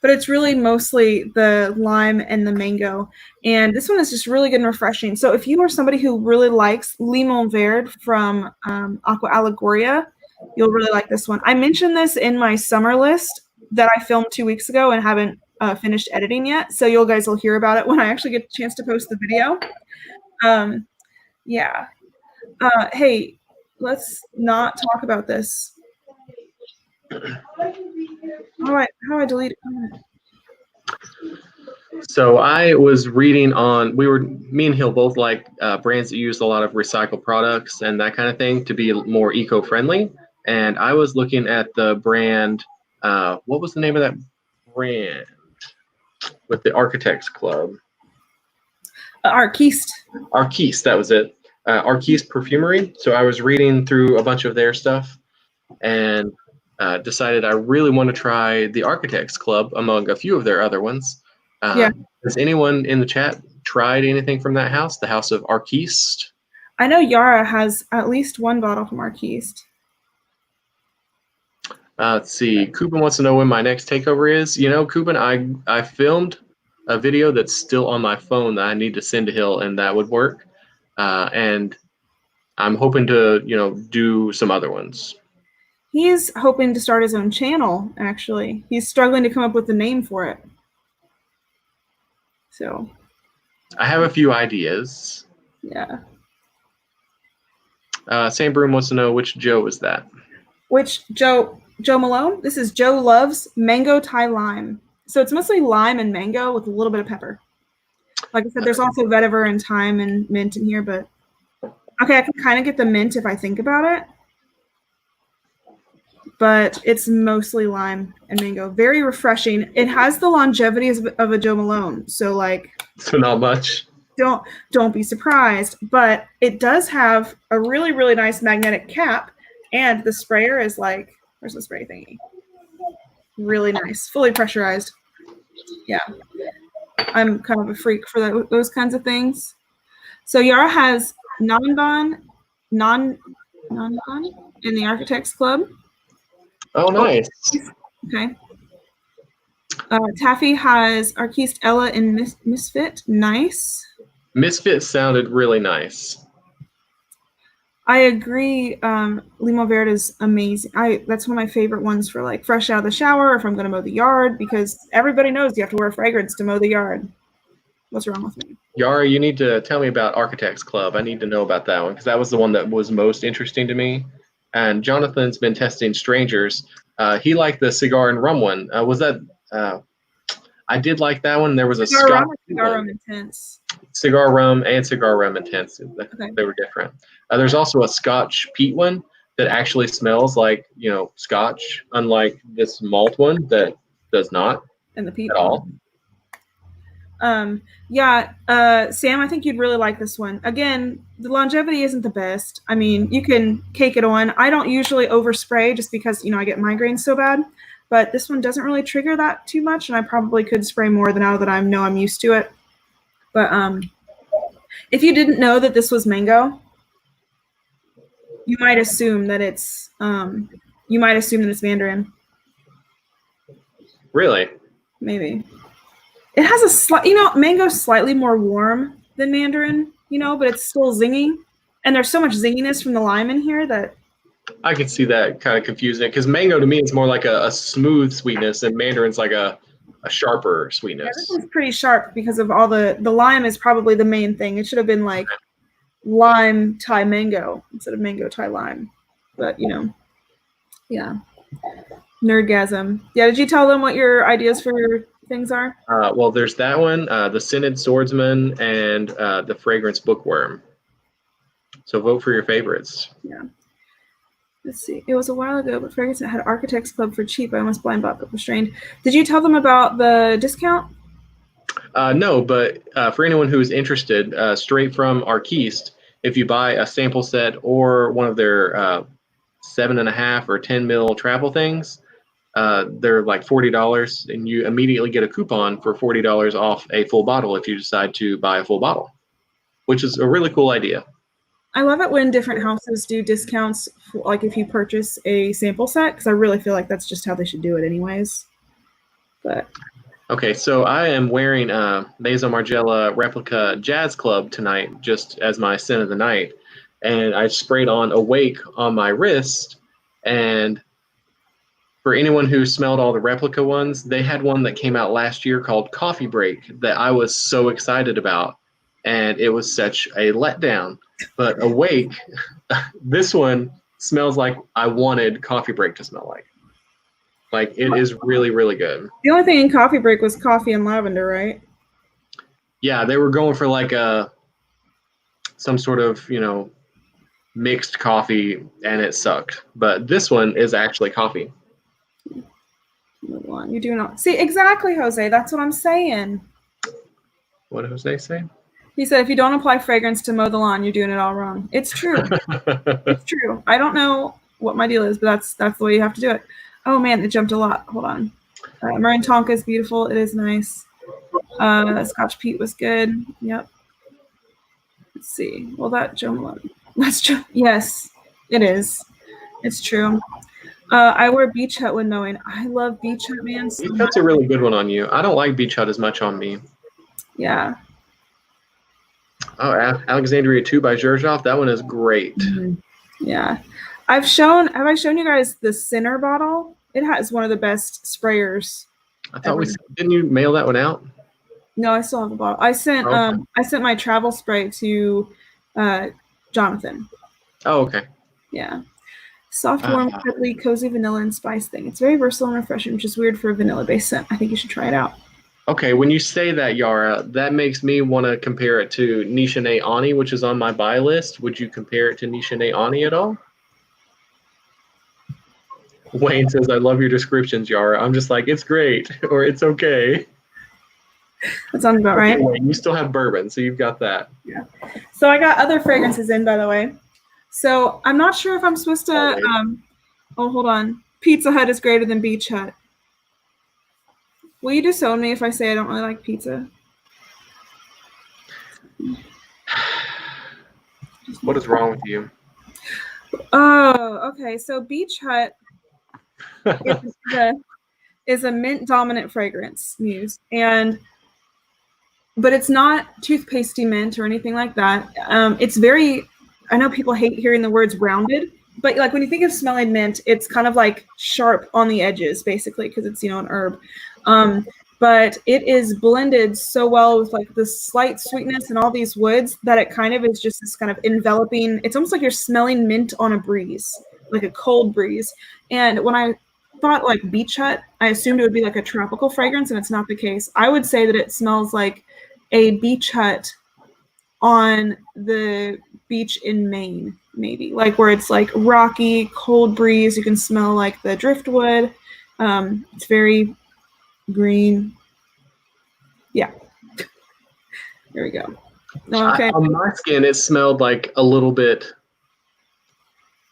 but it's really mostly the lime and the mango. And this one is just really good and refreshing. So if you are somebody who really likes Limon Verde from Aqua Allegoria, you'll really like this one. I mentioned this in my summer list that I filmed 2 weeks ago and haven't finished editing yet. So you guys will hear about it when I actually get a chance to post the video. Yeah. Hey, let's not talk about this. How do I delete it? So I was reading on, me and Hill both like brands that use a lot of recycled products and that kind of thing to be more eco-friendly. And I was looking at the brand, what was the name of that brand with the Architects Club? Arquiste. Arquiste, that was it. Arquiste Perfumery. So I was reading through a bunch of their stuff and decided I really want to try the Architects Club among a few of their other ones. Yeah. Has anyone in the chat tried anything from that house, the House of Arquiste? I know Yara has at least one bottle from Arquiste. Let's see. Kubin wants to know when my next takeover is. You know, Kubin, I filmed a video that's still on my phone that I need to send to Hill, and that would work. And I'm hoping to, do some other ones. He's hoping to start his own channel, actually. He's struggling to come up with a name for it. So. I have a few ideas. Yeah. Sam Broom wants to know which Joe is that? Which Joe Malone? This is Joe Loves Mango Thai Lime. So it's mostly lime and mango with a little bit of pepper. Like I said, there's also vetiver and thyme and mint in here, but okay, I can kind of get the mint if I think about it. But it's mostly lime and mango. Very refreshing. It has the longevity of a Joe Malone. So not much. Don't be surprised. But it does have a really, really nice magnetic cap. And the sprayer is where's the spray thingy? Really nice. Fully pressurized. Yeah. I'm kind of a freak for those kinds of things. So Yara has non-ban in the Architects Club. Oh, nice. Okay. Taffy has Arquiste Ella in Misfit. Nice. Misfit sounded really nice. I agree. Limon Verde is amazing. That's one of my favorite ones for fresh out of the shower or if I'm going to mow the yard, because everybody knows you have to wear fragrance to mow the yard. What's wrong with me? Yara, you need to tell me about Architects Club. I need to know about that one because that was the one that was most interesting to me. And Jonathan's been testing Strangers. He liked the cigar and rum one. Was that? I did like that one. There was a cigar rum intense. Cigar rum and cigar rum intense. Okay. They were different. There's also a Scotch peat one that actually smells like Scotch, unlike this malt one that does not. And the peat at all. Sam, I think you'd really like this one. Again, the longevity isn't the best. I mean, you can cake it on. I don't usually overspray just because, I get migraines so bad. But this one doesn't really trigger that too much, and I probably could spray more now that I'm used to it. But if you didn't know that this was mango, you might assume that it's mandarin. Really? Maybe. It has a slight, mango's slightly more warm than mandarin, but it's still zingy. And there's so much zinginess from the lime in here that I could see that kind of confusing it because mango to me is more like a smooth sweetness and mandarin's like a sharper sweetness. Yeah, this one's pretty sharp because of all the lime is probably the main thing. It should have been like lime Thai mango instead of mango Thai lime. But yeah. Nerdgasm. Yeah, did you tell them what your ideas for your things are? Well, there's that one, the Scented Swordsman, and the Fragrance Bookworm. So vote for your favorites. Yeah. Let's see. It was a while ago, but Fragrance had Architects Club for cheap. I almost blind bought but restrained. Did you tell them about the discount? No, but for anyone who is interested, straight from Arquiste, if you buy a sample set or one of their 7.5 or 10 mil travel things, they're like $40, and you immediately get a coupon for $40 off a full bottle if you decide to buy a full bottle, which is a really cool idea. I love it when different houses do discounts, like if you purchase a sample set, because I really feel like that's just how they should do it anyways. But Okay, so I am wearing a Maison Margiela replica Jazz Club tonight, just as my scent of the night, and I sprayed on Awake on my wrist. And for anyone who smelled all the replica ones, they had one that came out last year called Coffee Break that I was so excited about, and it was such a letdown. But Awake, this one smells like I wanted Coffee Break to smell like. Like, it is really, really good. The only thing in Coffee Break was coffee and lavender, right? Yeah, they were going for like some sort of, mixed coffee, and it sucked. But this one is actually coffee. Move on. You do not see exactly, Jose. That's what I'm saying. What did Jose say? He said, if you don't apply fragrance to mow the lawn, you're doing it all wrong. It's true. It's true. I don't know what my deal is, but that's the way you have to do it. Oh man, it jumped a lot. Hold on. Marin Tonka is beautiful. It is nice. Scotch Pete was good. Yep. Let's see. Well, that jumped. Yes, it is. It's true. I wear Beach Hut when mowing. I love Beach Hut, man. So Beach Hut's a really good one on you. I don't like Beach Hut as much on me. yeah. Oh, Alexandria 2 by Giorgio. That one is great. Mm-hmm. Yeah. Have I shown you guys the Sinner bottle? It has one of the best sprayers. I thought didn't you mail that one out? No, I still have the bottle. I sent my travel spray to Jonathan. Oh, okay. Yeah. Soft, warm, cuddly, cozy vanilla and spice thing. It's very versatile and refreshing, which is weird for a vanilla-based scent. I think you should try it out. Okay, when you say that, Yara, that makes me want to compare it to Nishane Ani, which is on my buy list. Would you compare it to Nishane Ani at all? Wayne says, I love your descriptions, Yara. I'm just like, it's great, or it's okay. That sounds about right. Wayne, you still have bourbon, so you've got that. Yeah. So I got other fragrances in, by the way. So I'm not sure if I'm supposed to. Hold on. Pizza Hut is greater than Beach Hut. Will you disown me if I say I don't really like pizza? What is wrong with you? Oh, okay. So Beach Hut is a mint dominant fragrance muse, but it's not toothpastey mint or anything like that. It's very. I know people hate hearing the words rounded, but like when you think of smelling mint, it's kind of like sharp on the edges, basically, because it's an herb. But it is blended so well with like the slight sweetness and all these woods that it kind of is just this kind of enveloping. It's almost like you're smelling mint on a breeze, like a cold breeze. And when I thought like Beach Hut, I assumed it would be like a tropical fragrance, and it's not the case. I would say that it smells like a Beach Hut on the beach in Maine, maybe, like where it's like rocky, cold breeze. You can smell like the driftwood. It's very green. Yeah. There we go. Okay. On my skin, it smelled like a little bit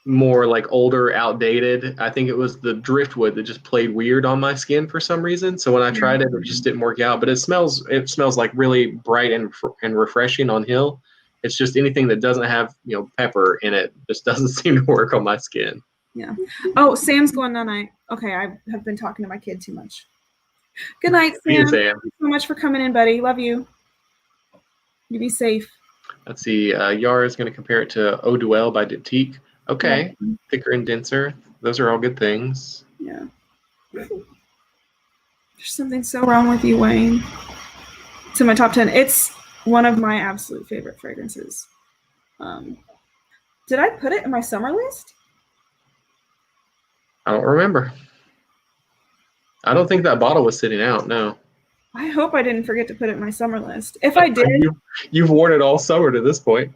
more like older, outdated. I think it was the driftwood that just played weird on my skin for some reason. So when I tried it, it just didn't work out. But it smells like really bright and refreshing on Hill. It's just anything that doesn't have pepper in it just doesn't seem to work on my skin. Yeah. Oh, Sam's going night. Okay, I have been talking to my kid too much. Good night, Sam. Sam. Thank you so much for coming in, buddy. Love you. You be safe. Let's see. Yara is going to compare it to Eau Duelle by Diptyque. Okay. Yeah. Thicker and denser. Those are all good things. Yeah. There's something so wrong with you, Wayne. It's in my top 10. It's one of my absolute favorite fragrances. Did I put it in my summer list? I don't remember. I don't think that bottle was sitting out, no. I hope I didn't forget to put it in my summer list. If I did... You've worn it all summer to this point.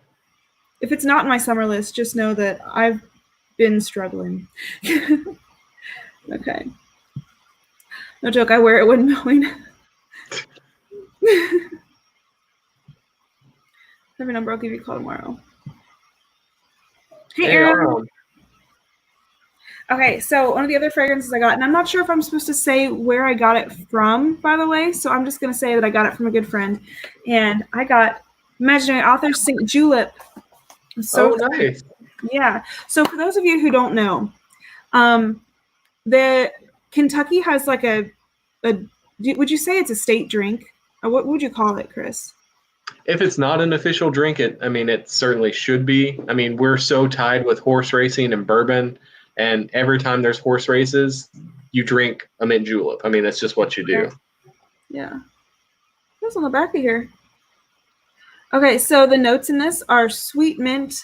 If it's not in my summer list, just know that I've been struggling. Okay. No joke, I wear it when mowing. Every number, I'll give you a call tomorrow. Hey, Aaron. Okay, so one of the other fragrances I got, and I'm not sure if I'm supposed to say where I got it from, by the way, so I'm just going to say that I got it from a good friend. And I got Imaginary Author St. Julep. So nice. Yeah. So for those of you who don't know, the Kentucky has like a would you say it's a state drink? Or what would you call it, Chris? If it's not an official drink, it certainly should be. I mean, we're so tied with horse racing and bourbon, and every time there's horse races, you drink a mint julep. I mean, that's just what you do. Yeah. What's on the back of here? Okay, so the notes in this are sweet mint,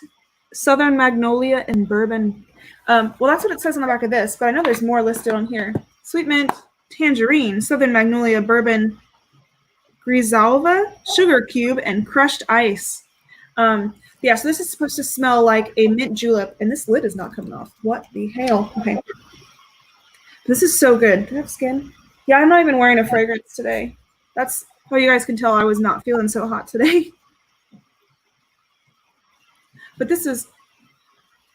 southern magnolia, and bourbon. Well, that's what it says on the back of this, but I know there's more listed on here. Sweet mint, tangerine, southern magnolia, bourbon, grisalva, sugar cube, and crushed ice. Yeah, so this is supposed to smell like a mint julep, and this lid is not coming off. What the hell? Okay. This is so good. Do I have skin? Yeah, I'm not even wearing a fragrance today. That's how you guys can tell I was not feeling so hot today. But this is,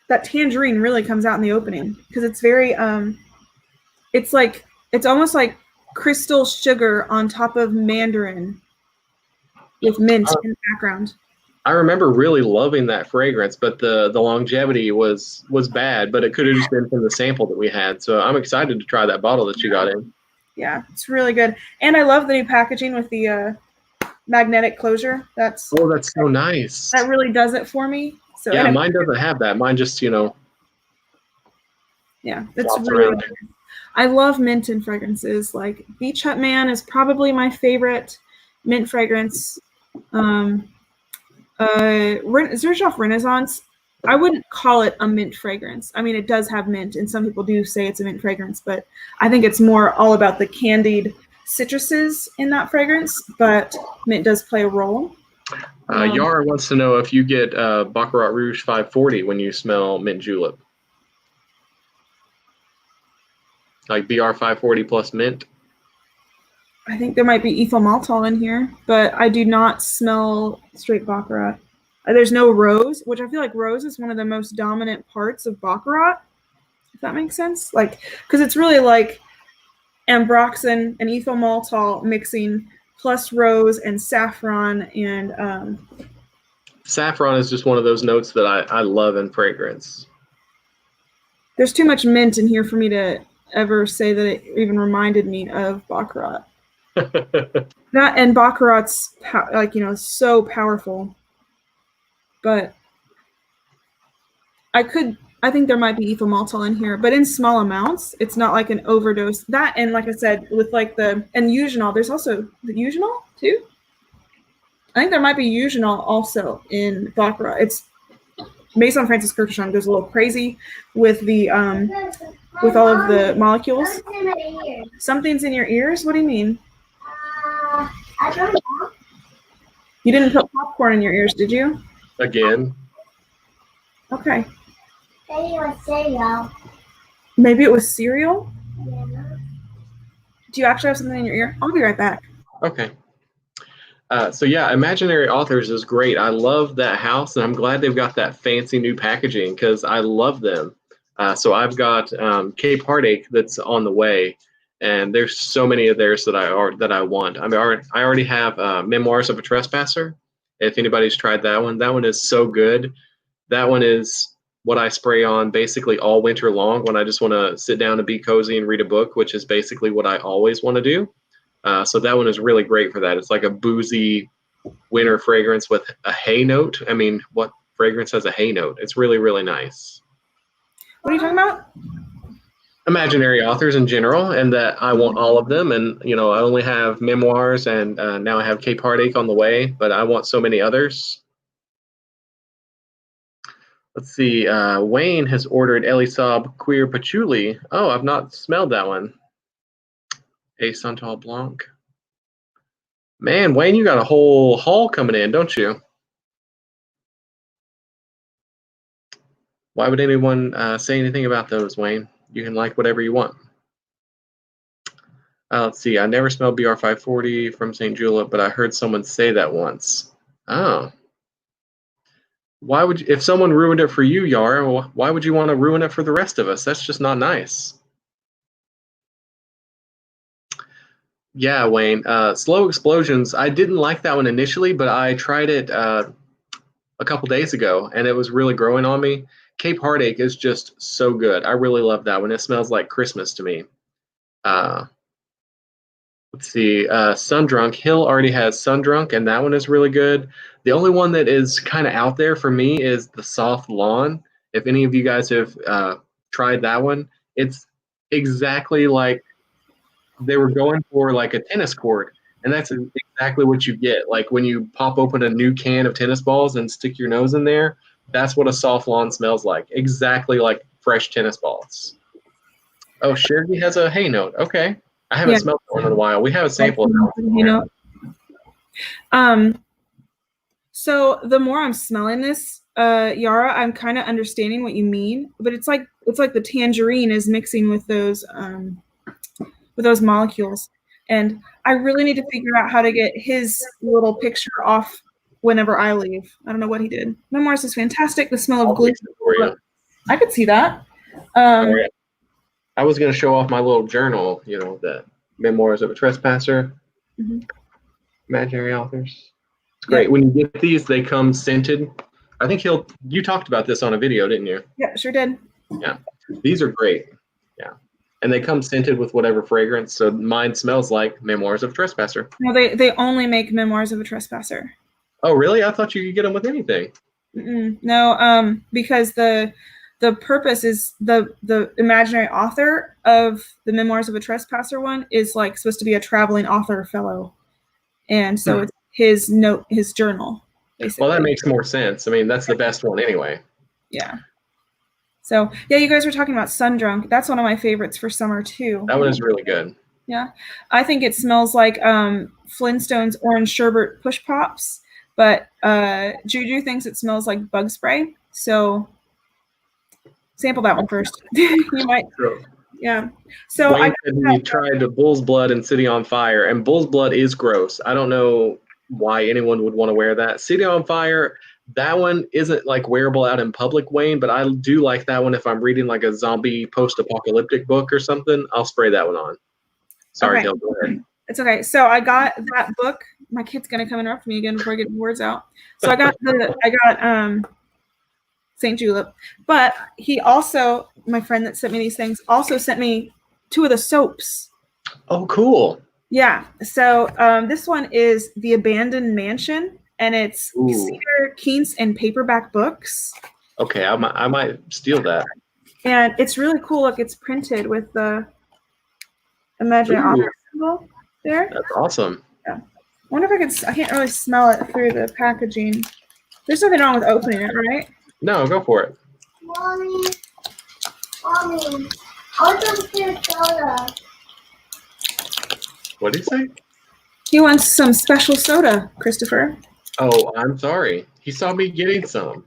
that tangerine really comes out in the opening because it's very, it's almost like crystal sugar on top of mandarin with mint in the background. I remember really loving that fragrance, but the longevity was bad, but it could have just been from the sample that we had. So I'm excited to try that bottle that you got in. Yeah, it's really good. And I love the new packaging with the magnetic closure. That's so nice. That really does it for me. So yeah, mine doesn't have that. Mine just, yeah, it's really good. I love mint in fragrances. Like Beach Hut Man is probably my favorite mint fragrance. Xerjoff Renaissance, I wouldn't call it a mint fragrance. I mean, it does have mint, and some people do say it's a mint fragrance, but I think it's more all about the candied citruses in that fragrance, but mint does play a role. Yara wants to know if you get Baccarat Rouge 540 when you smell mint julep. Like BR 540 plus mint. I think there might be ethyl maltol in here, but I do not smell straight Baccarat. There's no rose, which I feel like rose is one of the most dominant parts of Baccarat, if that makes sense. Like, because it's really like ambroxan and ethyl maltol mixing plus rose and saffron and saffron is just one of those notes that I love in fragrance. There's too much mint in here for me to ever say that it even reminded me of Baccarat. That and Baccarat's so powerful, but I think there might be ethyl maltol in here, but in small amounts. It's not like an overdose. That and like I said, with like and eugenol, there's also the eugenol too. I think there might be eugenol also in Baccarat. It's Maison Francis Kurkdjian goes a little crazy with the with all of the molecules. Something's in your ears? What do you mean? I don't know. You didn't put popcorn in your ears, did you? Again. Okay. Maybe it was cereal. Maybe it was cereal? Yeah. Do you actually have something in your ear? I'll be right back. Okay. So yeah, Imaginary Authors is great. I love that house, and I'm glad they've got that fancy new packaging because I love them. So I've got Cape Heartache that's on the way, and there's so many of theirs that I want. I mean, I already have Memoirs of a Trespasser. If anybody's tried that one is so good. That one is what I spray on basically all winter long when I just want to sit down and be cozy and read a book, which is basically what I always want to do. So that one is really great for that. It's like a boozy winter fragrance with a hay note. I mean, what fragrance has a hay note? It's really, really nice. What are you talking about? Imaginary Authors in general, and that I want all of them. And, I only have Memoirs, and now I have Cape Heartache on the way, but I want so many others. Let's see. Wayne has ordered Elisab Queer Patchouli. Oh, I've not smelled that one. A Santal Blanc. Man, Wayne, you got a whole haul coming in, don't you? Why would anyone say anything about those, Wayne? You can like whatever you want. Let's see. I never smelled BR 540 from St. Julep, but I heard someone say that once. Oh. Why would you, if someone ruined it for you, Yara, why would you want to ruin it for the rest of us? That's just not nice. Yeah, Wayne. Slow Explosions. I didn't like that one initially, but I tried it a couple days ago, and it was really growing on me. Cape Heartache is just so good. I really love that one. It smells like Christmas to me. Let's see, Sundrunk. Hill already has Sundrunk, and that one is really good. The only one that is kind of out there for me is the Soft Lawn. If any of you guys have tried that one, it's exactly like they were going for like a tennis court, and that's exactly what you get. Like when you pop open a new can of tennis balls and stick your nose in there, that's what a Soft Lawn smells like. Exactly like fresh tennis balls. Oh, Sherry has a hay note. Okay. I haven't Yeah. smelled one in a while. We have a sample of You know. So the more I'm smelling this, Yara, I'm kind of understanding what you mean, but it's like the tangerine is mixing with those molecules, and I really need to figure out how to get his little picture off whenever I leave. I don't know what he did. Memoirs is fantastic. The smell of glue. I could see that. I was going to show off my little journal, the Memoirs of a Trespasser, Imaginary Authors. It's great. Yeah. When you get these, they come scented. I think you talked about this on a video, didn't you? Yeah, sure did. Yeah. These are great. Yeah. And they come scented with whatever fragrance. So mine smells like Memoirs of a Trespasser. No, they only make Memoirs of a Trespasser. Oh, really? I thought you could get them with anything. No, because the purpose is the imaginary author of the Memoirs of a Trespasser one is like supposed to be a traveling author fellow, and so it's his journal, basically. Well, that makes more sense. I mean, that's the best one anyway. Yeah. So yeah, you guys were talking about Sundrunk. That's one of my favorites for summer too. That one is really good. Yeah, I think it smells like Flintstones orange sherbet push pops, but Juju thinks it smells like bug spray. So sample that one first. You might. True. Yeah. So Wayne said he tried Bull's Blood and City on Fire, and Bull's Blood is gross. I don't know why anyone would want to wear that. City on Fire, that one isn't like wearable out in public, Wayne, but I do like that one if I'm reading like a zombie post-apocalyptic book or something. I'll spray that one on. Sorry, Hill, go ahead. It's okay. So I got that book. My kid's gonna come interrupt me again before I get the words out. So I got St. Julep, but he also, my friend that sent me these things, also sent me 2 of the soaps. Oh, cool. Yeah. So this one is The Abandoned Mansion, and it's Cedar, Keats, and paperback books. Okay, I might steal that. And it's really cool. Look, it's printed with the imaginary author symbol there. That's awesome. Yeah. I wonder if I can't really smell it through the packaging. There's nothing wrong with opening it, right? No, go for it. Mommy, I want some clear soda. What did he say? He wants some special soda, Christopher. Oh, I'm sorry. He saw me getting some.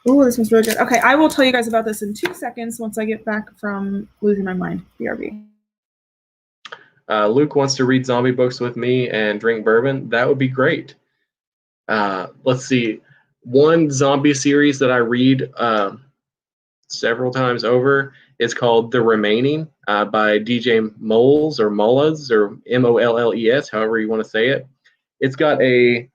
Ooh, this one's really good. Okay, I will tell you guys about this in 2 seconds once I get back from losing my mind. BRB. Luke wants to read zombie books with me and drink bourbon. That would be great. Let's see. One zombie series that I read several times over is called The Remaining by DJ Moles or Molles or Molles, however you want to say it. It's got a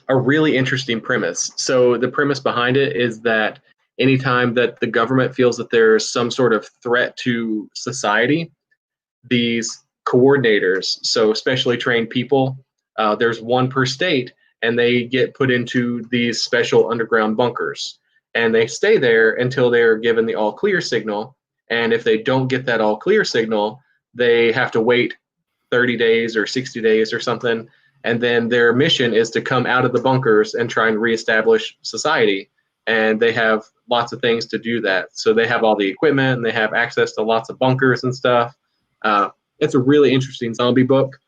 really interesting premise. So the premise behind it is that anytime that the government feels that there's some sort of threat to society, these coordinators, so specially trained people, there's one per state, and they get put into these special underground bunkers. And they stay there until they're given the all clear signal. And if they don't get that all clear signal, they have to wait 30 days or 60 days or something. And then their mission is to come out of the bunkers and try and reestablish society. And they have lots of things to do that. So they have all the equipment and they have access to lots of bunkers and stuff. It's a really interesting zombie book.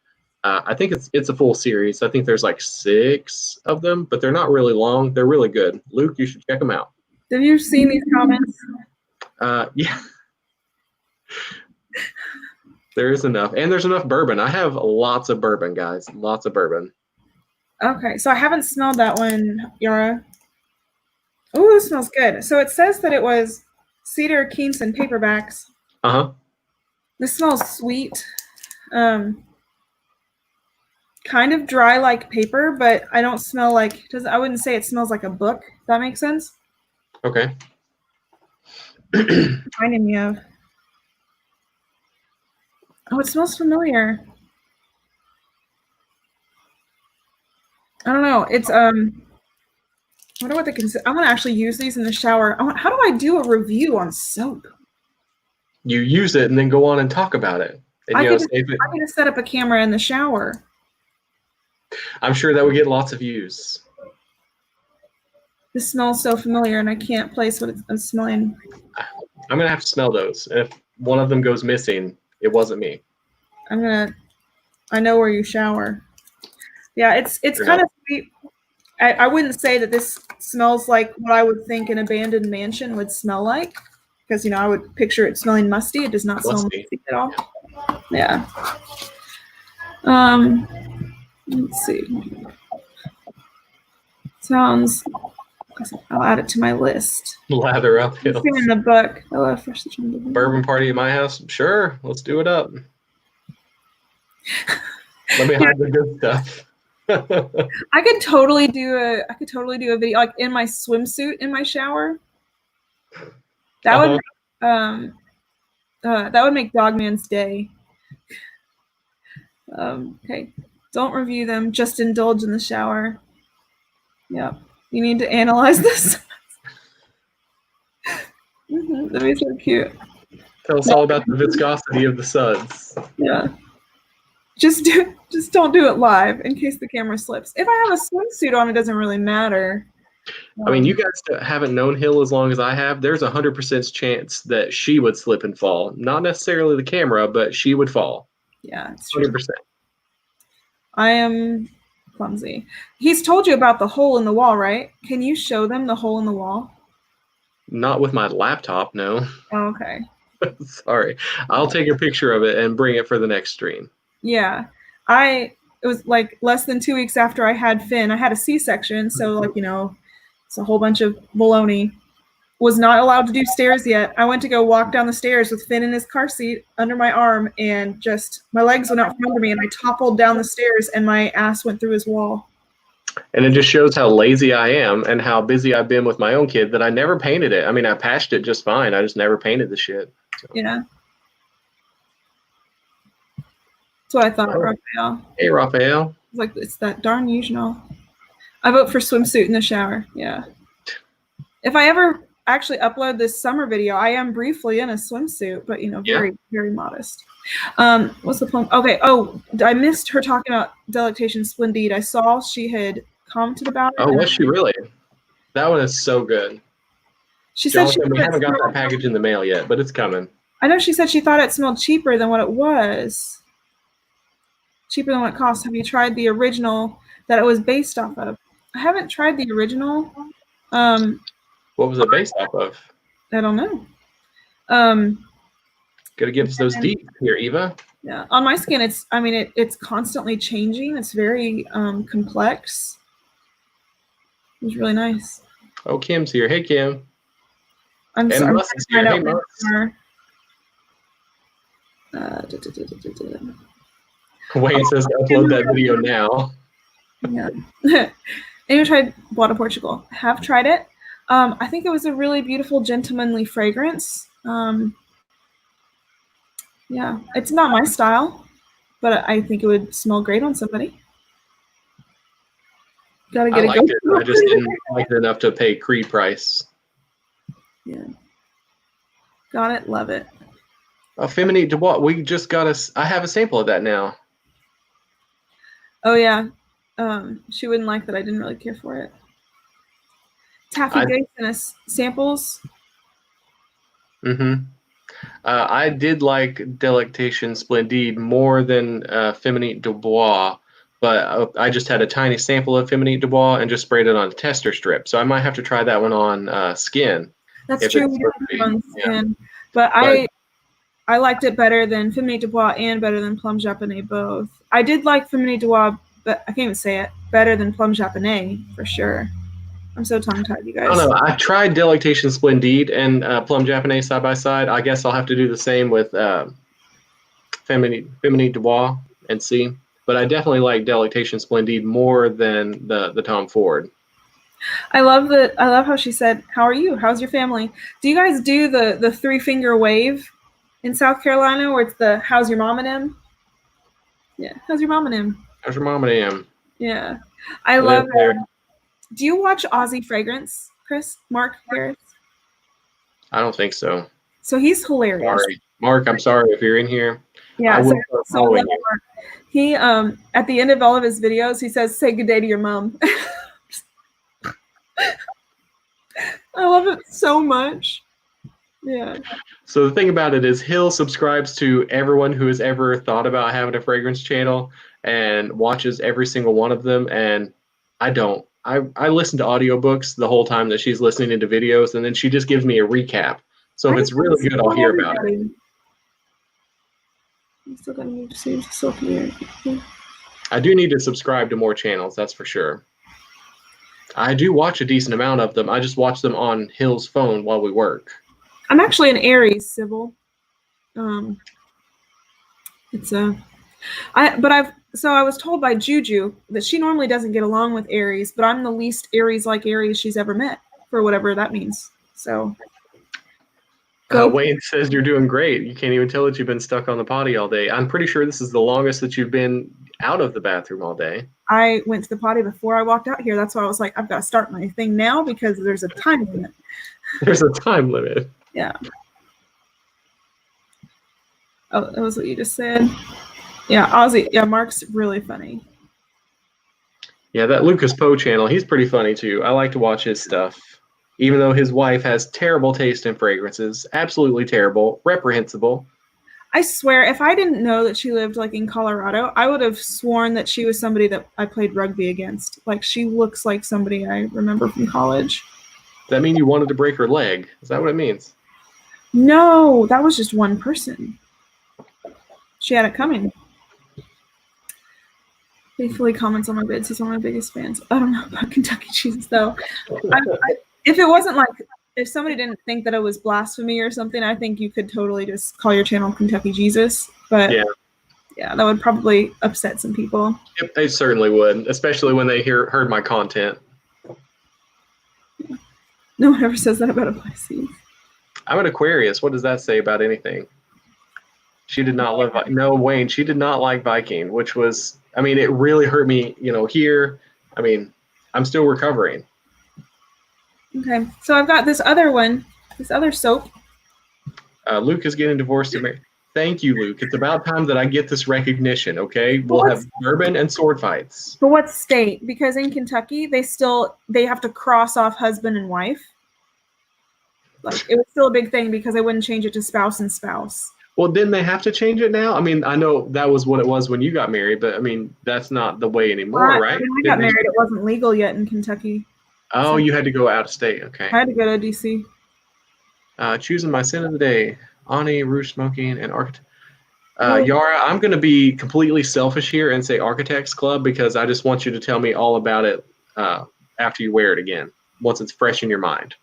I think it's a full series. I think there's like 6 of them, but they're not really long. They're really good. Luke, you should check them out. Have you seen these comments? Yeah. There is enough. And there's enough bourbon. I have lots of bourbon, guys. Lots of bourbon. Okay, so I haven't smelled that one, Yara. Oh, this smells good. So it says that it was cedar, Keats, and paperbacks. Uh-huh. This smells sweet. Kind of dry like paper, but I don't smell like, I wouldn't say it smells like a book. If that makes sense? Okay. Reminding me of. Oh, it smells familiar. I don't know. It's I wonder what they can. I'm gonna actually use these in the shower. How do I do a review on soap? You use it and then go on and talk about it. And, I you know, could save it. just set up a camera in the shower. I'm sure that would get lots of views. This smells so familiar, and I can't place what I'm smelling. I'm gonna have to smell those. And if one of them goes missing, it wasn't me. I know where you shower. Yeah, it's kind of sweet. I wouldn't say that this smells like what I would think an abandoned mansion would smell like, because I would picture it smelling musty. It does not smell musty at all. Yeah. Let's see. Sounds. I'll add it to my list. Lather uphill. It's in the book. I love fresh cinnamon. Bourbon party at my house? Sure, let's do it up. Let me hide the good stuff. I could totally do a video like in my swimsuit in my shower. That would make Dogman's day. Okay, don't review them. Just indulge in the shower. Yep, you need to analyze this. That is so cute. Tell us all about the viscosity of the suds. Yeah. Just don't do it live in case the camera slips. If I have a swimsuit on, it doesn't really matter. I mean, you guys haven't known Hill as long as I have. There's 100% chance that she would slip and fall. Not necessarily the camera, but she would fall. Yeah, it's true. 100%. I am clumsy. He's told you about the hole in the wall, right? Can you show them the hole in the wall? Not with my laptop, no. Oh, okay. Sorry. I'll take a picture of it and bring it for the next stream. Yeah. It was like less than 2 weeks after I had Finn. I had a C-section, so it's a whole bunch of baloney. Was not allowed to do stairs yet. I went to go walk down the stairs with Finn in his car seat under my arm, and just my legs went out from under me, and I toppled down the stairs, and my ass went through his wall. And it just shows how lazy I am and how busy I've been with my own kid that I never painted it. I mean, I patched it just fine. I just never painted the shit. So. Yeah. That's what I thought, Raphael. Hey, Raphael. It's that darn usual. I vote for swimsuit in the shower. Yeah. If I ever actually upload this summer video, I am briefly in a swimsuit, but very, very modest. What's the point? Okay. Oh, I missed her talking about Delectation Splendide. I saw she had commented about it. Oh, was she really? That one is so good. She said we haven't got that package in the mail yet, but it's coming. I know she said she thought it smelled cheaper than what it was. Cheaper than what it cost. Have you tried the original that it was based off of? I haven't tried the original. What was it based off of? I don't know. Gotta give us those deets here, Eva. Yeah, on my skin, it's constantly changing. It's very complex. It was really nice. Oh, Kim's here. Hey, Kim. I'm and sorry. Mus is here. Hey, Mus. Wayne says upload that video now. Yeah. Anyone tried Bois Portugal? Have tried it. I think it was a really beautiful, gentlemanly fragrance. Yeah, it's not my style, but I think it would smell great on somebody. Gotta get I liked it. I just didn't like it enough to pay Creed price. Yeah. Got it. Love it. Fnft Dubois. We just got I have a sample of that now. Oh yeah. She wouldn't like that. I didn't really care for it. Taffy Gay sent us samples. Mm-hmm. I did like Delectation Splendide more than Fnft Dubois, but I just had a tiny sample of Fnft Dubois and just sprayed it on a tester strip. So I might have to try that one on skin. That's true. We did it on skin, but I liked it better than Fnft Dubois and better than Plum Japonais both. I did like Fnft Dubois, but I can't even say it, better than Plum Japonais for sure. I'm so tongue-tied, you guys. I don't know. I tried Delectation Splendide and Plum Japonais side by side. I guess I'll have to do the same with Fnft Dubois and see. But I definitely like Delectation Splendide more than the Tom Ford. I love how she said, "How are you? How's your family?" Do you guys do the 3-finger wave in South Carolina, where it's the "How's your mom and him"? Yeah, how's your mom and him? How's your mom and him? Yeah, I love there. it. Do you watch Aussie Fragrance, Chris? Mark Harris? I don't think so. So he's hilarious. Sorry, Mark. I'm sorry if you're in here. Yeah, I will so start I love following you. Mark. He at the end of all of his videos, he says, "Say good day to your mom." I love it so much. Yeah. So the thing about it is Hill subscribes to everyone who has ever thought about having a fragrance channel and watches every single one of them, and I don't. I listen to audiobooks the whole time that she's listening to videos, and then she just gives me a recap. So if it's really good, I'll hear about it. I'm still gonna move to see still here. I do need to subscribe to more channels, that's for sure. I do watch a decent amount of them. I just watch them on Hill's phone while we work. I'm actually an Aries, Sybil. I was told by Juju that she normally doesn't get along with Aries, but I'm the least Aries-like Aries she's ever met, for whatever that means. So. Wayne says you're doing great. You can't even tell that you've been stuck on the potty all day. I'm pretty sure this is the longest that you've been out of the bathroom all day. I went to the potty before I walked out here. That's why I was like, I've got to start my thing now because there's a time limit. There's a time limit. Yeah. Oh, that was what you just said. Yeah, Ozzy. Yeah, Mark's really funny. Yeah, that Lucas Poe channel, he's pretty funny too. I like to watch his stuff. Even though his wife has terrible taste in fragrances, absolutely terrible, reprehensible. I swear, if I didn't know that she lived like in Colorado, I would have sworn that she was somebody that I played rugby against. Like she looks like somebody I remember from college. Does that mean you wanted to break her leg? Is that what it means? No, that was just one person. She had it coming. Faithfully comments on my vids. He's one of my biggest fans. I don't know about Kentucky Jesus though. If it wasn't like, if somebody didn't think that it was blasphemy or something, I think you could totally just call your channel Kentucky Jesus. But yeah, that would probably upset some people. Yep, they certainly would, especially when they heard my content. No one ever says that about a Pisces. I'm an Aquarius. What does that say about anything? She did not love, no, Wayne, she did not like Viking, which was, I mean, it really hurt me, here. I mean, I'm still recovering. Okay, so I've got this other one, this other soap. Luke is getting divorced. Thank you, Luke. It's about time that I get this recognition, okay? We'll have bourbon and sword fights. But what state? Because in Kentucky, they have to cross off husband and wife. Like, it was still a big thing because they wouldn't change it to spouse and spouse. Well, didn't they have to change it now? I mean, I know that was what it was when you got married, but I mean, that's not the way anymore, right? When I got married, it wasn't legal yet in Kentucky. Oh, so you had to go out of state. Okay. I had to go to DC. Choosing my sin of the day: Ani, Rouge Smoking, and Architect. Yara, I'm going to be completely selfish here and say Architects Club because I just want you to tell me all about it after you wear it again, once it's fresh in your mind.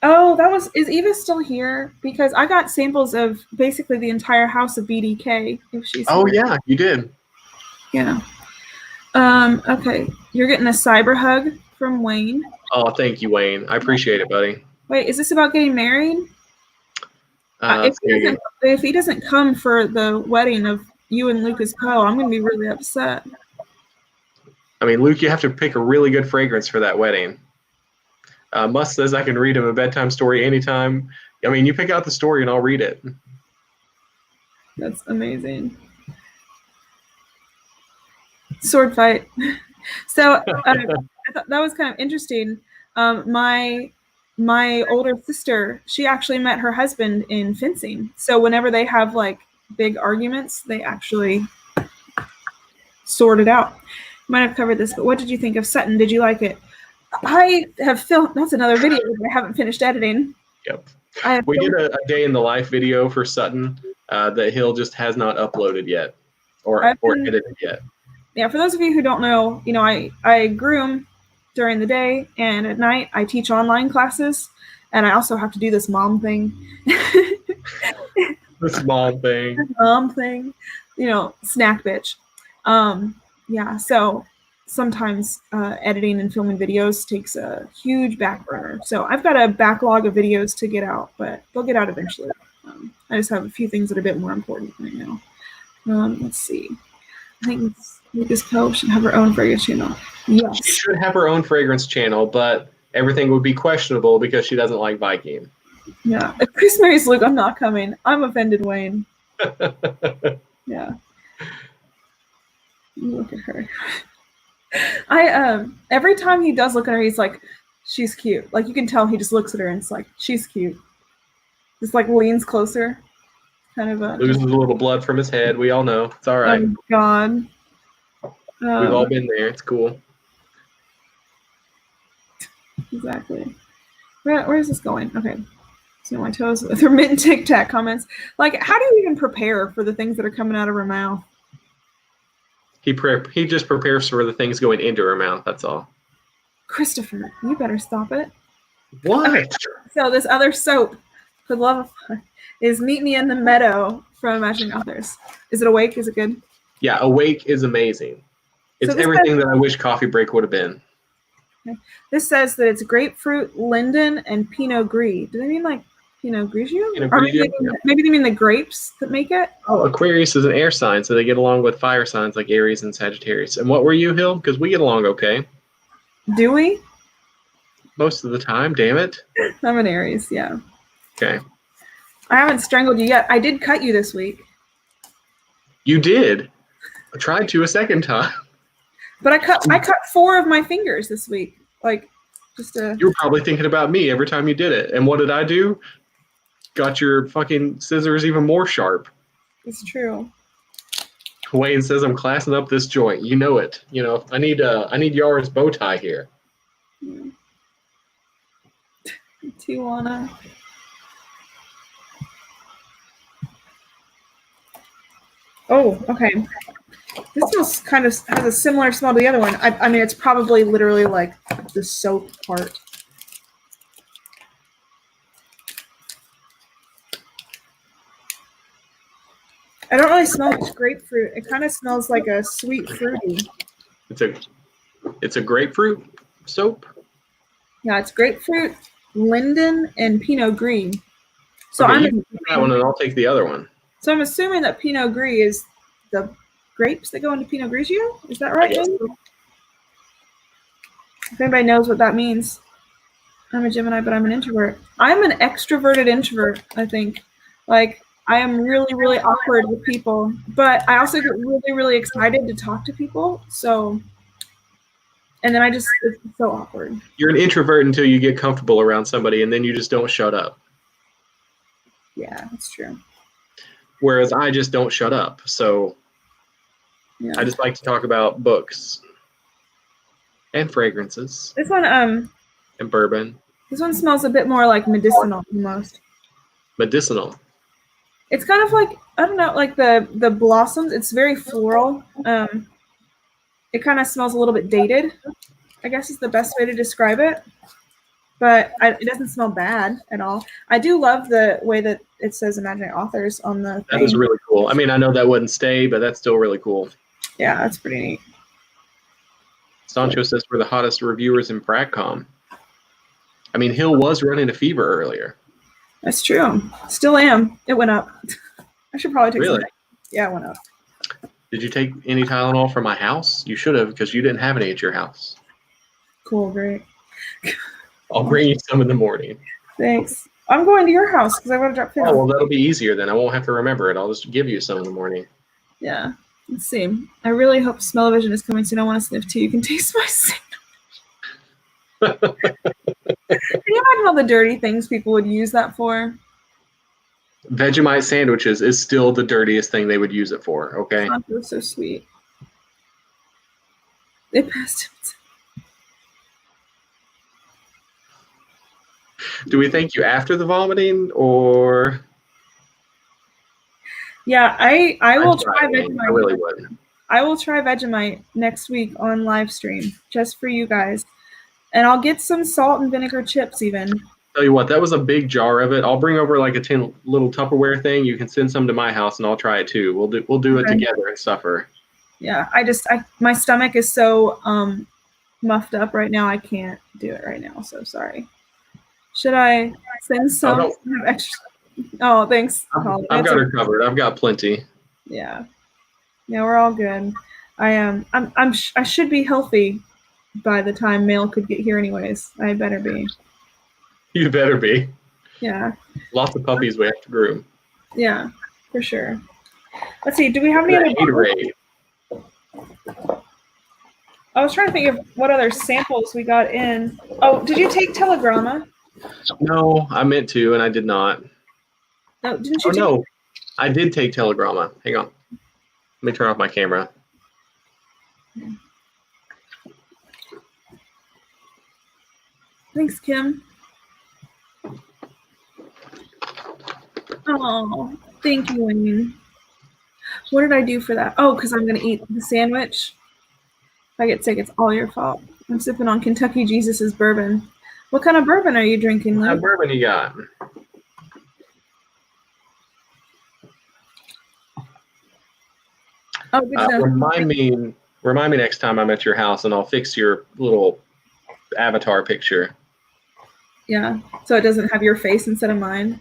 Oh, is Eva still here? Because I got samples of basically the entire house of BDK. If she's here. Yeah, you did. Yeah. Okay, you're getting a cyber hug from Wayne. Oh, thank you, Wayne. I appreciate it, buddy. Wait, is this about getting married? If he doesn't come for the wedding of you and Lucas Poe, I'm going to be really upset. I mean, Luke, you have to pick a really good fragrance for that wedding. Must says I can read him a bedtime story anytime. I mean, you pick out the story and I'll read it. That's amazing. Sword fight. So I thought that was kind of interesting. My older sister, she actually met her husband in fencing. So whenever they have like big arguments, they actually sort it out. Might have covered this, but what did you think of Sutton? Did you like it? I have filmed, that's another video that I haven't finished editing. Yep. We did a day in the life video for Sutton that Hill just has not uploaded yet or edited yet. Yeah, for those of you who don't know, I groom during the day, and at night I teach online classes, and I also have to do this mom thing. This mom thing. Snack bitch. Yeah, so sometimes editing and filming videos takes a huge back burner. So I've got a backlog of videos to get out, but they'll get out eventually. I just have a few things that are a bit more important right now. Let's see. I think Lucas Cove should have her own fragrance channel. Yes. She should have her own fragrance channel, but everything would be questionable because she doesn't like Viking. Yeah. If Chris marries Luke, I'm not coming. I'm offended, Wayne. Yeah. Look at her. Every time he does look at her, he's like, she's cute. Like, you can tell he just looks at her and it's like, she's cute. Just like leans closer. Kind of Loses a little blood from his head. We all know. It's all right. Oh, God. We've all been there. It's cool. Exactly. Where is this going? Okay. See my toes with her mint tic tac comments. Like, how do you even prepare for the things that are coming out of her mouth? He just prepares for the things going into her mouth. That's all. Christopher, you better stop it. What? Okay. So this other soap, for the love of God, is Meet Me in the Meadow from Imagining Authors. Is it Awake? Is it good? Yeah, Awake is amazing. It's So everything that I wish Coffee Break would have been. Okay. This says that it's grapefruit, linden, and Pinot Gris. Do they mean like Pinot Grigio? Pinot Or Grigio, maybe they mean the grapes that make it? Oh, Aquarius is an air sign, so they get along with fire signs like Aries and Sagittarius. And what were you, Hill? Because we get along okay. Do we? Most of the time, damn it. I'm an Aries, yeah. Okay. I haven't strangled you yet. I did cut you this week. You did. I tried to a second time. But I cut 4 of my fingers this week. Like, just a... You were probably thinking about me every time you did it. And what did I do? Got your fucking scissors even more sharp. It's true. Wayne says I'm classing up this joint. You know it. You know, I need Yara's bow tie here. Yeah. Tijuana. Oh, okay. This smells kind of has a similar smell to the other one. I mean, it's probably literally like the soap part. I don't really smell much grapefruit. It kind of smells like a sweet fruity. It's a grapefruit soap. Yeah, it's grapefruit, linden, and Pinot Gris. So Okay, I'm you can take that one and I'll take the other one. So I'm assuming that Pinot Gris is the grapes that go into Pinot Grigio. Is that right? So. If anybody knows what that means. I'm a Gemini, but I'm an introvert. I'm an extroverted introvert, I think. Like, I am really, really awkward with people, but I also get really, really excited to talk to people. So, and then it's so awkward. You're an introvert until you get comfortable around somebody, and then you just don't shut up. Yeah, that's true. Whereas I just don't shut up. So Yeah. I just like to talk about books and fragrances This one, and bourbon. This one smells a bit more like medicinal almost. Medicinal. It's kind of like, I don't know, like the blossoms. It's very floral. It kind of smells a little bit dated, I guess is the best way to describe it. But it doesn't smell bad at all. I do love the way that it says Imaginary Authors on the That thing. is really cool. I mean, I know that wouldn't stay, but that's still really cool. Yeah, that's pretty neat. Sancho says we're the hottest reviewers in Bragcom. I mean, Hill was running a fever earlier. That's true. Still am. It went up. I should probably take Really? some. Yeah, it went up. Did you take any Tylenol from my house? You should have, because you didn't have any at your house. Cool, great. I'll bring you some in the morning. Thanks. I'm going to your house because I want to drop food. Oh, well, that'll be easier then. I won't have to remember it. I'll just give you some in the morning. Yeah. Let's see. I really hope Smell-O-Vision is coming soon. I want to sniff too. You can taste my sandwich. Can you imagine all the dirty things people would use that for? Vegemite sandwiches is still the dirtiest thing they would use it for, okay? Oh, it was so sweet. They passed him. Do we thank you after the vomiting, or? Yeah, I will I'd try it. Vegemite. I really would. I will try Vegemite next week on live stream, just for you guys. And I'll get some salt and vinegar chips even. Tell you what, that was a big jar of it. I'll bring over like a 10 little Tupperware thing. You can send some to my house, and I'll try it too. We'll do it Okay. together and suffer. Yeah, my stomach is so muffed up right now. I can't do it right now. So sorry. Should I send some extra? Oh, thanks. I've got her covered. I've got plenty. Yeah. Yeah, we're all good. I should be healthy by the time Mail could get here anyways. I better be. You better be. Yeah. Lots of puppies we have to groom. Yeah, for sure. Let's see. Do we have any other? Gatorade. I was trying to think of what other samples we got in. Oh, did you take Telegrama? No, I meant to, and I did not. No, didn't you? Oh no, I did take Telegrama. Hang on. Let me turn off my camera. Thanks, Kim. Oh, thank you, Wayne. What did I do for that? Oh, because I'm going to eat the sandwich. If I get sick, it's all your fault. I'm sipping on Kentucky Jesus's bourbon. What kind of bourbon are you drinking, Luke? What bourbon you got? Oh, good to know. Remind me next time I'm at your house, and I'll fix your little avatar picture. Yeah, so it doesn't have your face instead of mine.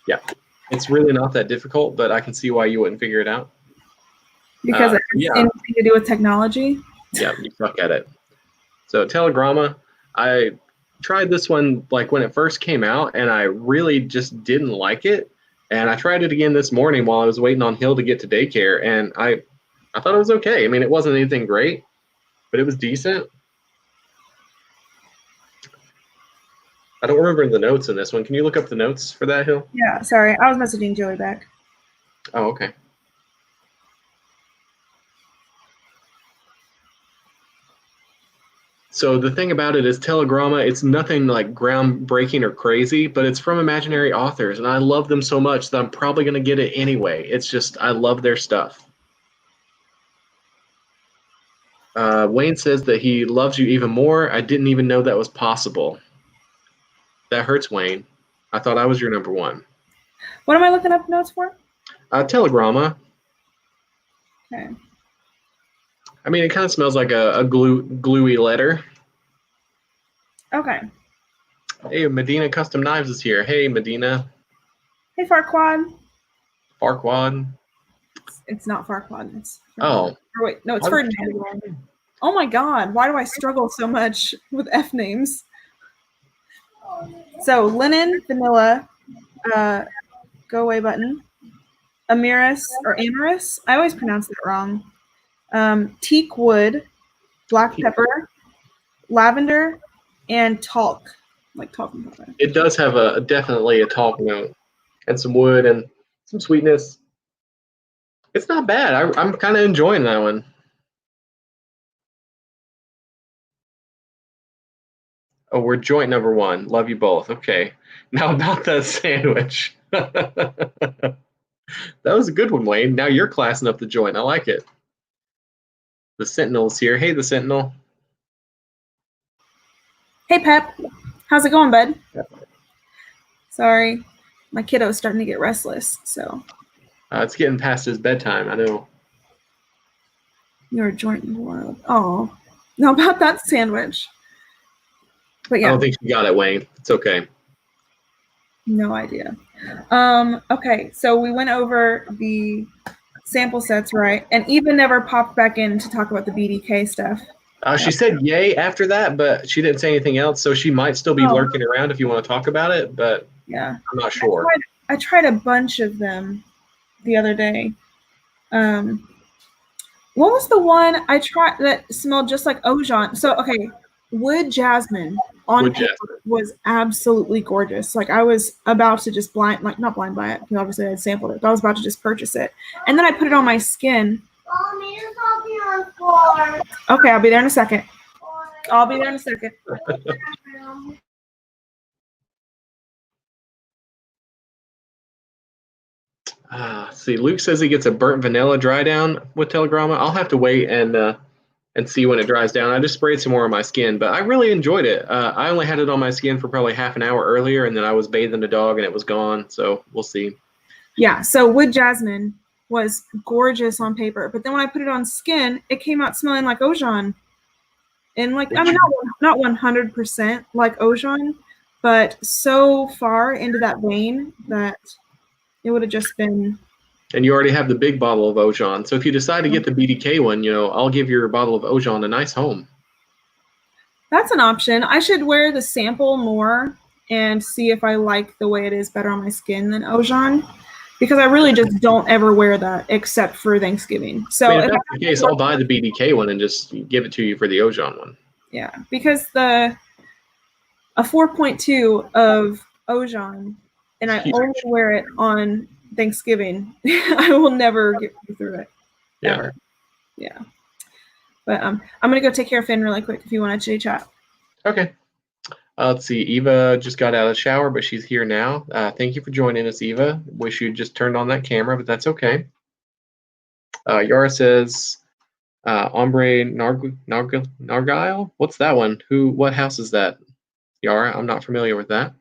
Yeah, it's really not that difficult, but I can see why you wouldn't figure it out. Because it has anything to do with technology? Yeah, you suck at it. So Telegrama, I tried this one like when it first came out, and I really just didn't like it. And I tried it again this morning while I was waiting on Hill to get to daycare, and I thought it was okay. I mean, it wasn't anything great, but it was decent. I don't remember the notes in this one. Can you look up the notes for that, Hill? Yeah, sorry. I was messaging Joey back. Oh, okay. So the thing about it is Telegrama, it's nothing like groundbreaking or crazy, but it's from imaginary authors, and I love them so much that I'm probably going to get it anyway. It's just, I love their stuff. Wayne says that he loves you even more. I didn't even know that was possible. That hurts, Wayne. I thought I was your number one. What am I looking up notes for? Telegrama. Okay. I mean, it kind of smells like a gluey letter. Okay. Hey, Medina Custom Knives is here. Hey, Medina. Hey, Farquad. Farquad. It's not Farquad. It's Oh. Or wait, no, it's Ferdinand. Oh my God, why do I struggle so much with F names? So linen, vanilla, go away button, Amiris or Amaris. I always pronounce that wrong. Teak wood, black pepper, lavender, and talc, like talc and pepper. It does have definitely a talc note and some wood and some sweetness. It's not bad. I'm kind of enjoying that one. Oh, we're joint number one. Love you both. Okay. Now about that sandwich. That was a good one, Wayne. Now you're classing up the joint. I like it. The Sentinel's here. Hey, the Sentinel. Hey, Pep. How's it going, bud? Sorry. My kiddo's starting to get restless, so. It's getting past his bedtime. I know. You're a joint in the world. Oh. Now about that sandwich. But yeah. I don't think you got it, Wayne. It's okay. No idea. Okay, so we went over the sample sets, right? And Eva never popped back in to talk about the BDK stuff. She said yay after that, but she didn't say anything else, so she might still be lurking around if you want to talk about it, but yeah, I'm not sure. I tried a bunch of them the other day. What was the one I tried that smelled just like Ojon? So, okay, Wood Jasmine on paper was absolutely gorgeous. Like I was about to just not blind buy it, because obviously I had sampled it, but I was about to just purchase it. And then I put it on my skin. Mommy, there's something on the floor. Okay, I'll be there in a second. I'll be there in a second. See, Luke says he gets a burnt vanilla dry down with Telegrama. I'll have to wait and see when it dries down. I just sprayed some more on my skin, but I really enjoyed it. I only had it on my skin for probably half an hour earlier, and then I was bathing the dog, and it was gone. So we'll see. Yeah, so Wood Jasmine was gorgeous on paper, but then when I put it on skin, it came out smelling like Ojon. And like, I mean, not 100% like Ojon, but so far into that vein that it would have just been. And you already have the big bottle of Ojon. So if you decide to get the BDK one, I'll give your bottle of Ojon a nice home. That's an option. I should wear the sample more and see if I like the way it is better on my skin than Ojon, because I really just don't ever wear that except for Thanksgiving. So if that's the case, I'll buy the BDK one and just give it to you for the Ojon one. Yeah, because a 4.2 of Ojon, and I only wear it on Thanksgiving. I will never get through it. Yeah. Ever. Yeah. But I'm gonna go take care of Finn really quick if you want to chat. Okay. Let's see. Eva just got out of the shower, but she's here now. Thank you for joining us, Eva. Wish you just turned on that camera, but that's okay. Yara says, Ombre Nargile? What's that one? What house is that? Yara, I'm not familiar with that.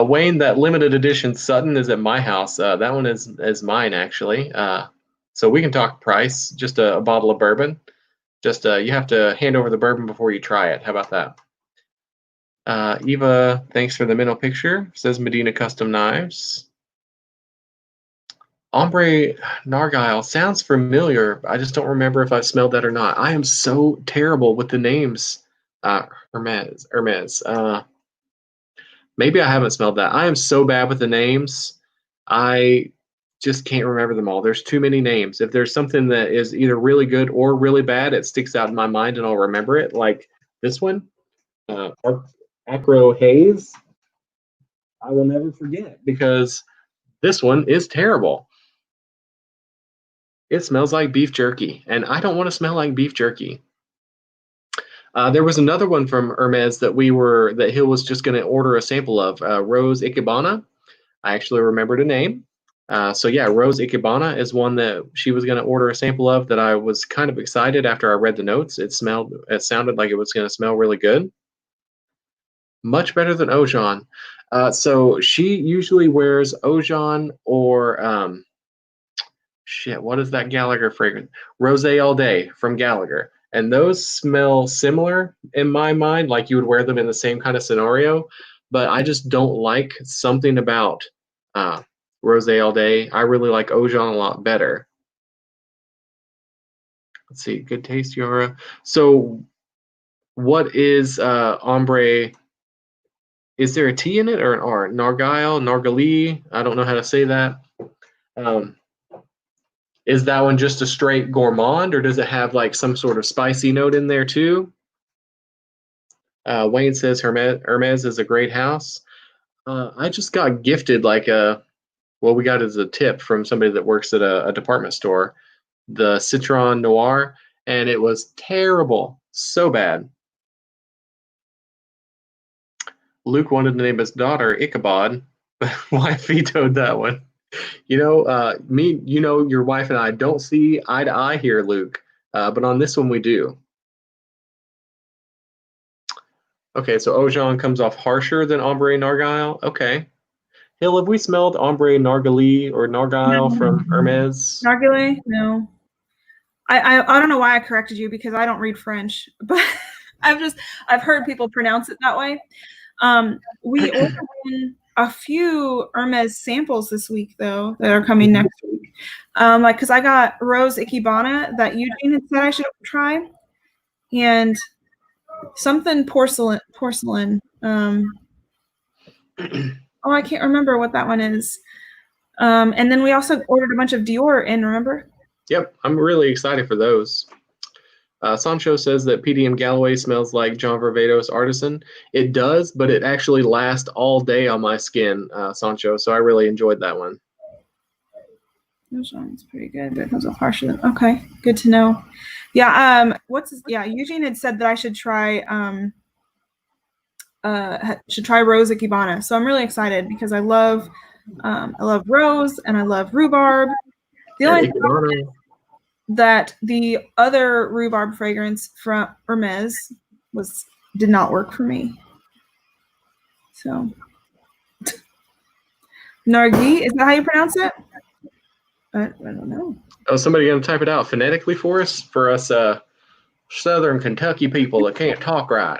Wayne, that limited edition Sutton is at my house. That one is mine, actually. So we can talk price. Just a bottle of bourbon. Just you have to hand over the bourbon before you try it. How about that? Eva, thanks for the middle picture. Says Medina Custom Knives. Ombre Nargile sounds familiar. I just don't remember if I've smelled that or not. I am so terrible with the names. Hermes. Maybe I haven't smelled that. I am so bad with the names. I just can't remember them all. There's too many names. If there's something that is either really good or really bad, it sticks out in my mind and I'll remember it. Like this one, Acro Haze. I will never forget because this one is terrible. It smells like beef jerky, and I don't want to smell like beef jerky. There was another one from Hermes that Hill was just going to order a sample of, Rose Ikebana. I actually remembered a name. So yeah, Rose Ikebana is one that she was going to order a sample of that I was kind of excited after I read the notes. It sounded like it was going to smell really good. Much better than Ojon. So she usually wears Ojon or, what is that Gallagher fragrance? Rose All Day from Gallagher. And those smell similar in my mind, like you would wear them in the same kind of scenario. But I just don't like something about Rose All Day. I really like Ojon a lot better. Let's see. Good taste, Yara. So what is Ombre? Is there a T in it or an R? Nargile, Nargali? I don't know how to say that. Is that one just a straight gourmand, or does it have like some sort of spicy note in there too? Wayne says Hermes is a great house. I just got gifted we got as a tip from somebody that works at a department store, the Citron Noir, and it was terrible, so bad. Luke wanted to name his daughter Ichabod, but wife vetoed that one. Your wife and I don't see eye to eye here, Luke, but on this one we do. Okay, so Ojon comes off harsher than Ombre Nargile. Okay. Hill, have we smelled Ombre Nargali or Nargile from Hermes? Nargile? No. I don't know why I corrected you because I don't read French, but I've heard people pronounce it that way. We ordered in a few Hermes samples this week though that are coming next week. Because I got Rose Ikebana that Eugene had said I should try, and something porcelain. I can't remember what that one is. And then we also ordered a bunch of Dior in, remember? Yep, I'm really excited for those. Sancho says that PDM Galloway smells like John Varvatos Artisan. It does, but it actually lasts all day on my skin, Sancho, so I really enjoyed that one. This one's pretty good, but it comes off harsher than. Okay, good to know. Yeah, Eugene had said that I should try Rose Ikebana. So I'm really excited because I love rose and I love rhubarb. The only thing that the other rhubarb fragrance from Hermes did not work for me. So Nargi, is that how you pronounce it? I don't know. Oh, somebody gonna type it out phonetically for us Southern Kentucky people that can't talk right.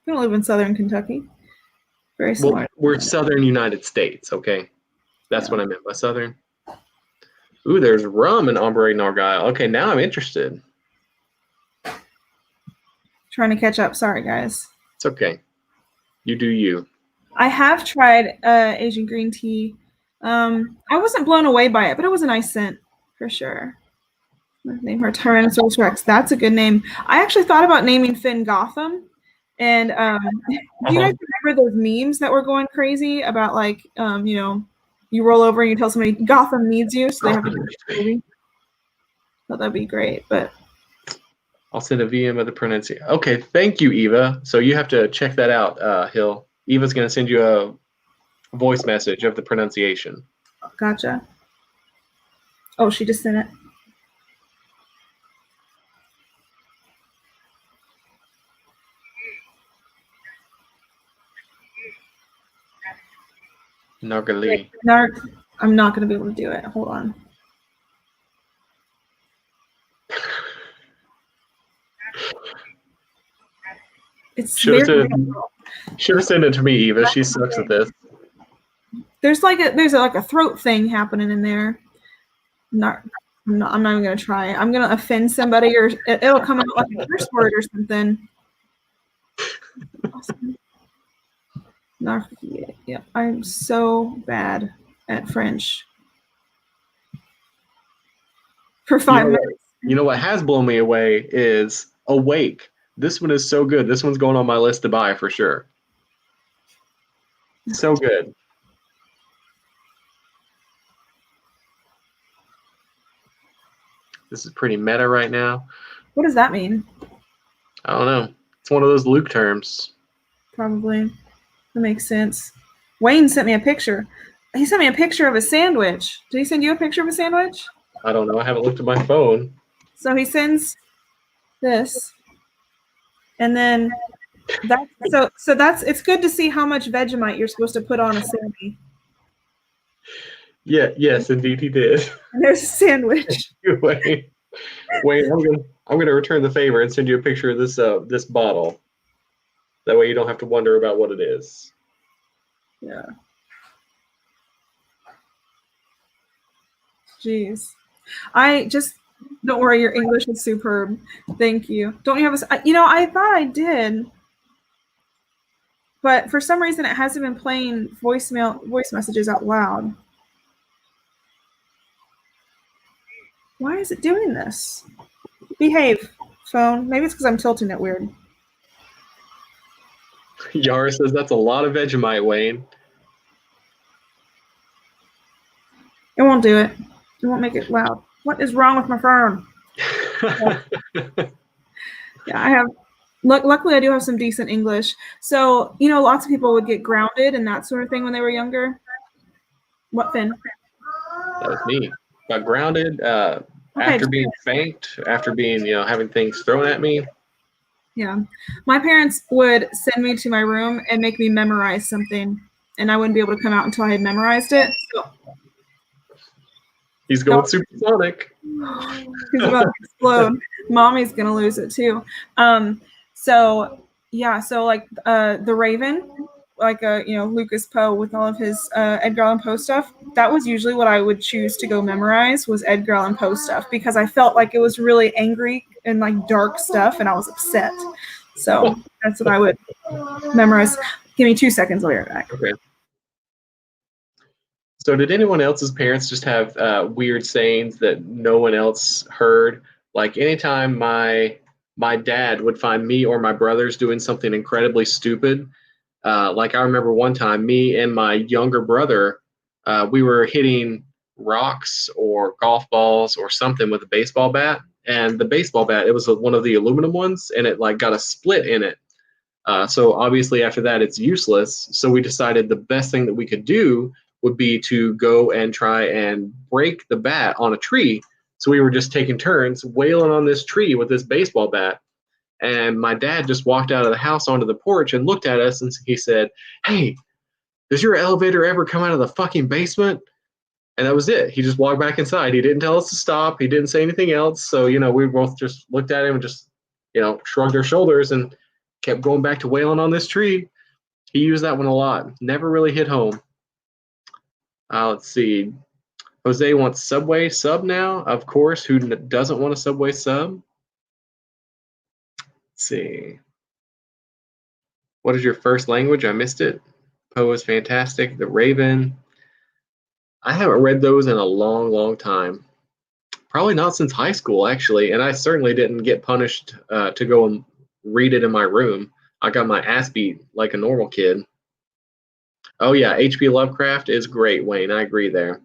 We don't live in southern Kentucky. Very Well, similar. we're southern United States, okay? That's Yeah. what I meant by southern. Ooh, there's rum in Ombre Nargile. Okay, now I'm interested. Trying to catch up. Sorry, guys. It's okay. You do you. I have tried Asian green tea. I wasn't blown away by it, but it was a nice scent for sure. Name her Tyrannosaurus Rex. That's a good name. I actually thought about naming Finn Gotham. And do you guys remember those memes that were going crazy about like, you know, you roll over and you tell somebody Gotham needs you, so they have to do the movie? Thought that'd be great, but I'll send a VM of the pronunciation. Okay, thank you, Eva. So you have to check that out, Hill. Eva's going to send you a voice message of the pronunciation. gotcha. Oh, she just sent it. Nargali. I'm not going to be able to do it. Hold on. It's Should have very sent it to me, Eva. She sucks at this. there's like a throat thing happening in there. I'm not even gonna try. I'm gonna offend somebody, or it'll come out like a curse word or something. Awesome. Yeah, I'm so bad at French. For 5 minutes. You know what has blown me away is Awake. This one is so good. This one's going on my list to buy for sure. So good. This is pretty meta right now. What does that mean? I don't know. It's one of those Luke terms. Probably. That makes sense. Wayne sent me a picture. He sent me a picture of a sandwich. Did he send you a picture of a sandwich? I don't know. I haven't looked at my phone. So he sends this. And then it's good to see how much Vegemite you're supposed to put on a Sammy. Yeah, yes, indeed he did. And there's a sandwich. Wait, I'm gonna return the favor and send you a picture of this bottle. That way you don't have to wonder about what it is. Yeah. Jeez. Don't worry, your English is superb. Thank you. Don't you have I thought I did. But for some reason it hasn't been playing voice messages out loud. Why is it doing this? Behave, phone. Maybe it's because I'm tilting it weird. Yara says that's a lot of Vegemite, Wayne. It won't do it. It won't make it loud. What is wrong with my phone? Yeah, I have. Luckily, I do have some decent English. So, lots of people would get grounded and that sort of thing when they were younger. What, Finn? That was me. Got grounded after being spanked, after being, having things thrown at me. Yeah. My parents would send me to my room and make me memorize something, and I wouldn't be able to come out until I had memorized it. So, he's going supersonic. He's about to explode. Mommy's going to lose it too. So like The Raven, like Lucas Poe with all of his Edgar Allan Poe stuff, that was usually what I would choose to go memorize, was Edgar Allan Poe stuff, because I felt like it was really angry and like dark stuff and I was upset. So that's what I would memorize. Give me 2 seconds, I'll be right back. Okay. So did anyone else's parents just have weird sayings that no one else heard? Like anytime my dad would find me or my brothers doing something incredibly stupid, like I remember one time me and my younger brother, we were hitting rocks or golf balls or something with a baseball bat. And the baseball bat, it was one of the aluminum ones, and it like got a split in it. So obviously after that, it's useless. So we decided the best thing that we could do would be to go and try and break the bat on a tree. So we were just taking turns wailing on this tree with this baseball bat. And my dad just walked out of the house onto the porch and looked at us, and he said, "Hey, does your elevator ever come out of the fucking basement?" And that was it. He just walked back inside. He didn't tell us to stop. He didn't say anything else. So, we both just looked at him and just, shrugged our shoulders and kept going back to wailing on this tree. He used that one a lot. Never really hit home. Let's see. Jose wants Subway sub now. Of course, who doesn't want a Subway sub? Let's see. What is your first language? I missed it. Poe is fantastic. The Raven. I haven't read those in a long, long time. Probably not since high school, actually. And I certainly didn't get punished to go and read it in my room. I got my ass beat like a normal kid. Oh, yeah. H.P. Lovecraft is great, Wayne. I agree there.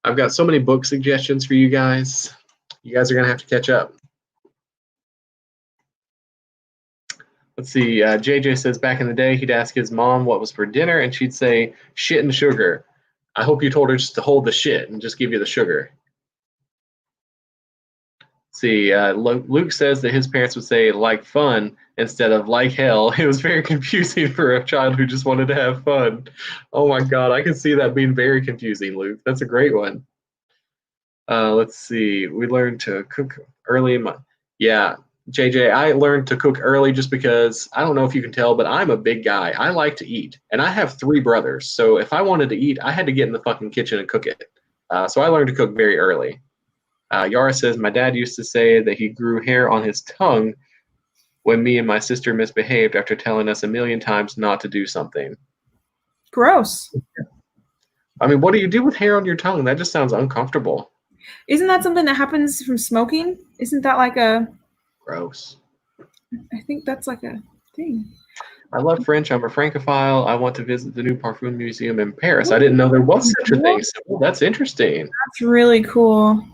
I've got so many book suggestions for you guys. You guys are going to have to catch up. Let's see. JJ says back in the day, he'd ask his mom what was for dinner, and she'd say shit and sugar. I hope you told her just to hold the shit and just give you the sugar. Let's see. Luke says that his parents would say like fun instead of like hell. It was very confusing for a child who just wanted to have fun. Oh my God, I can see that being very confusing, Luke. That's a great one. Let's see. We learned to cook early in my... Yeah. JJ, I learned to cook early just because, I don't know if you can tell, but I'm a big guy. I like to eat. And I have 3 brothers. So if I wanted to eat, I had to get in the fucking kitchen and cook it. So I learned to cook very early. Yara says, my dad used to say that he grew hair on his tongue when me and my sister misbehaved after telling us a million times not to do something. Gross. I mean, what do you do with hair on your tongue? That just sounds uncomfortable. Isn't that something that happens from smoking? Isn't that like a... Gross. I think that's like a thing. I love French. I'm a Francophile. I want to visit the new Parfum Museum in Paris. I didn't know there was such a thing. So that's interesting. That's really cool.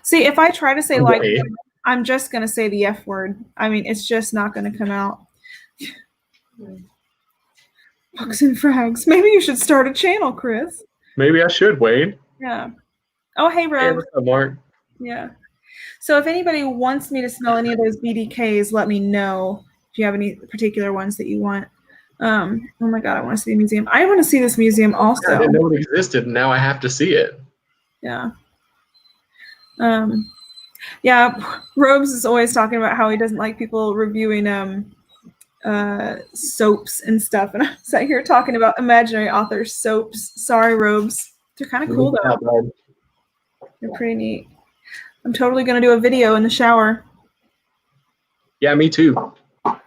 See, if I try to say like, I'm just going to say the F word. I mean, it's just not going to come out. Bucks and frags. Maybe you should start a channel, Chris. Maybe I should, Wade. Yeah. Oh, hey, Rose. Hey, what's up, Mark? Yeah. So if anybody wants me to smell any of those BDKs, let me know if you have any particular ones that you want. Oh my God, I want to see the museum. I want to see this museum also. I didn't know it existed, and now I have to see it. Yeah. Yeah, Robes is always talking about how he doesn't like people reviewing soaps and stuff. And I sat here talking about imaginary authors soaps. Sorry, Robes. They're kind of cool though. They're pretty neat. I'm totally going to do a video in the shower. Yeah, me too. So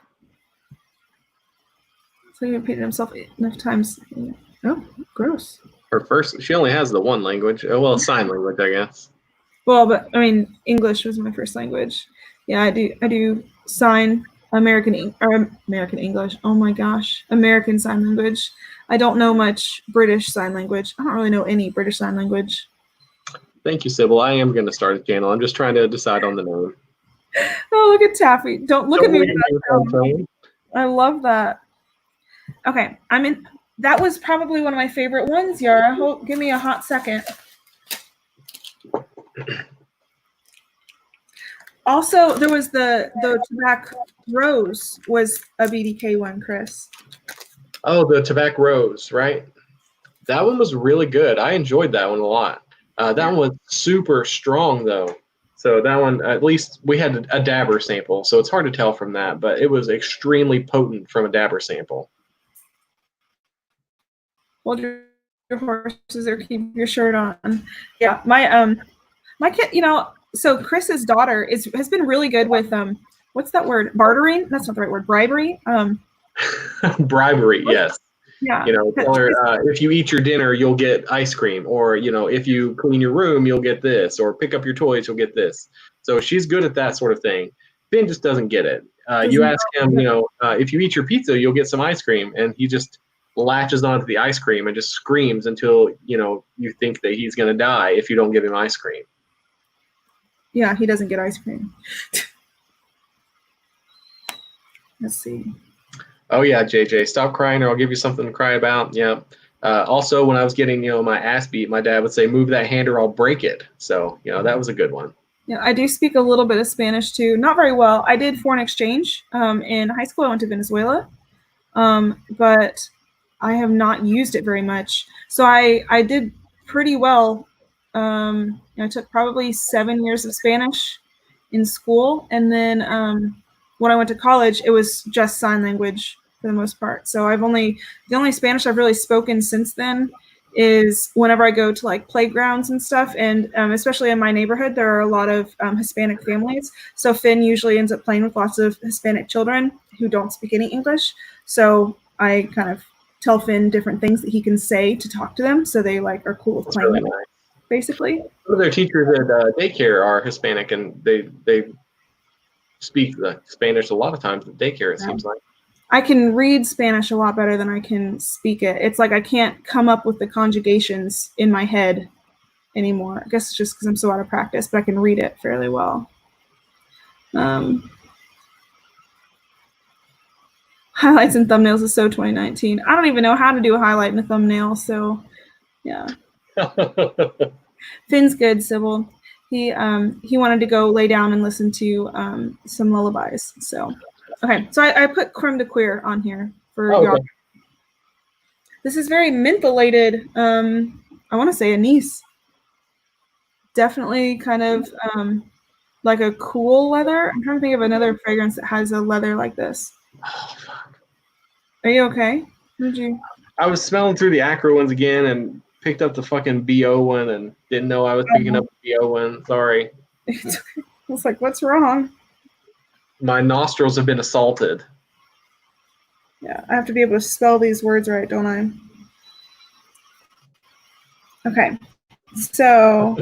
he repeated himself enough times. Oh, gross. Her first, she only has the one language. Oh, well, sign language, I guess. Well, but I mean, English was my first language. Yeah, I do sign American English. Oh my gosh, American Sign Language. I don't know much British Sign Language. I don't really know any British Sign Language. Thank you, Sybil. I am going to start a channel. I'm just trying to decide on the name. Oh, look at Taffy. Don't look at me. I love that. Okay, that was probably one of my favorite ones, Yara. Give me a hot second. Also, there was the Tobacco Rose was a BDK one, Chris. Oh, the Tobacco Rose, right? That one was really good. I enjoyed that one a lot. That one was super strong, though. So that one, at least we had a dabber sample, so it's hard to tell from that, but it was extremely potent from a dabber sample. Hold your horses or keep your shirt on. Yeah, my kid, so Chris's daughter has been really good with what's that word? Bartering? That's not the right word. Bribery. Bribery, yes. Yeah. Tell her if you eat your dinner, you'll get ice cream, or if you clean your room, you'll get this, or pick up your toys, you'll get this. So she's good at that sort of thing. Ben just doesn't get it. You ask him, if you eat your pizza, you'll get some ice cream, and he just latches onto the ice cream and just screams until you think that he's going to die if you don't give him ice cream. Yeah, he doesn't get ice cream. Let's see. Oh yeah, JJ, stop crying or I'll give you something to cry about. Yeah. Also, when I was getting my ass beat, my dad would say, "Move that hand or I'll break it." So that was a good one. Yeah, I do speak a little bit of Spanish too. Not very well. I did foreign exchange in high school. I went to Venezuela, but I have not used it very much. So I did pretty well. I took probably 7 years of Spanish in school, and then when I went to college, it was just sign language for the most part. So the only Spanish I've really spoken since then is whenever I go to like playgrounds and stuff. And especially in my neighborhood, there are a lot of Hispanic families. So Finn usually ends up playing with lots of Hispanic children who don't speak any English. So I kind of tell Finn different things that he can say to talk to them. So they like are cool with playing really with it, nice. basically. Some of their teachers at daycare are Hispanic, and they speak the Spanish a lot of times at daycare, it seems like. I can read Spanish a lot better than I can speak it. It's like I can't come up with the conjugations in my head anymore. I guess it's just because I'm so out of practice, but I can read it fairly well. Highlights and thumbnails is so 2019. I don't even know how to do a highlight and a thumbnail, so yeah. Finn's good, Sybil. He wanted to go lay down and listen to some lullabies. So okay, so I put creme de queer on here for y'all. Okay. This is very mentholated. I want to say anise. Definitely kind of like a cool leather. I'm trying to think of another fragrance that has a leather like this. Oh, fuck. Are you okay? Did you? I was smelling through the Acro ones again and picked up the fucking BO one and didn't know I was picking up the BO one. Sorry. I was like, what's wrong? My nostrils have been assaulted. Yeah, I have to be able to spell these words right, don't I? Okay, so.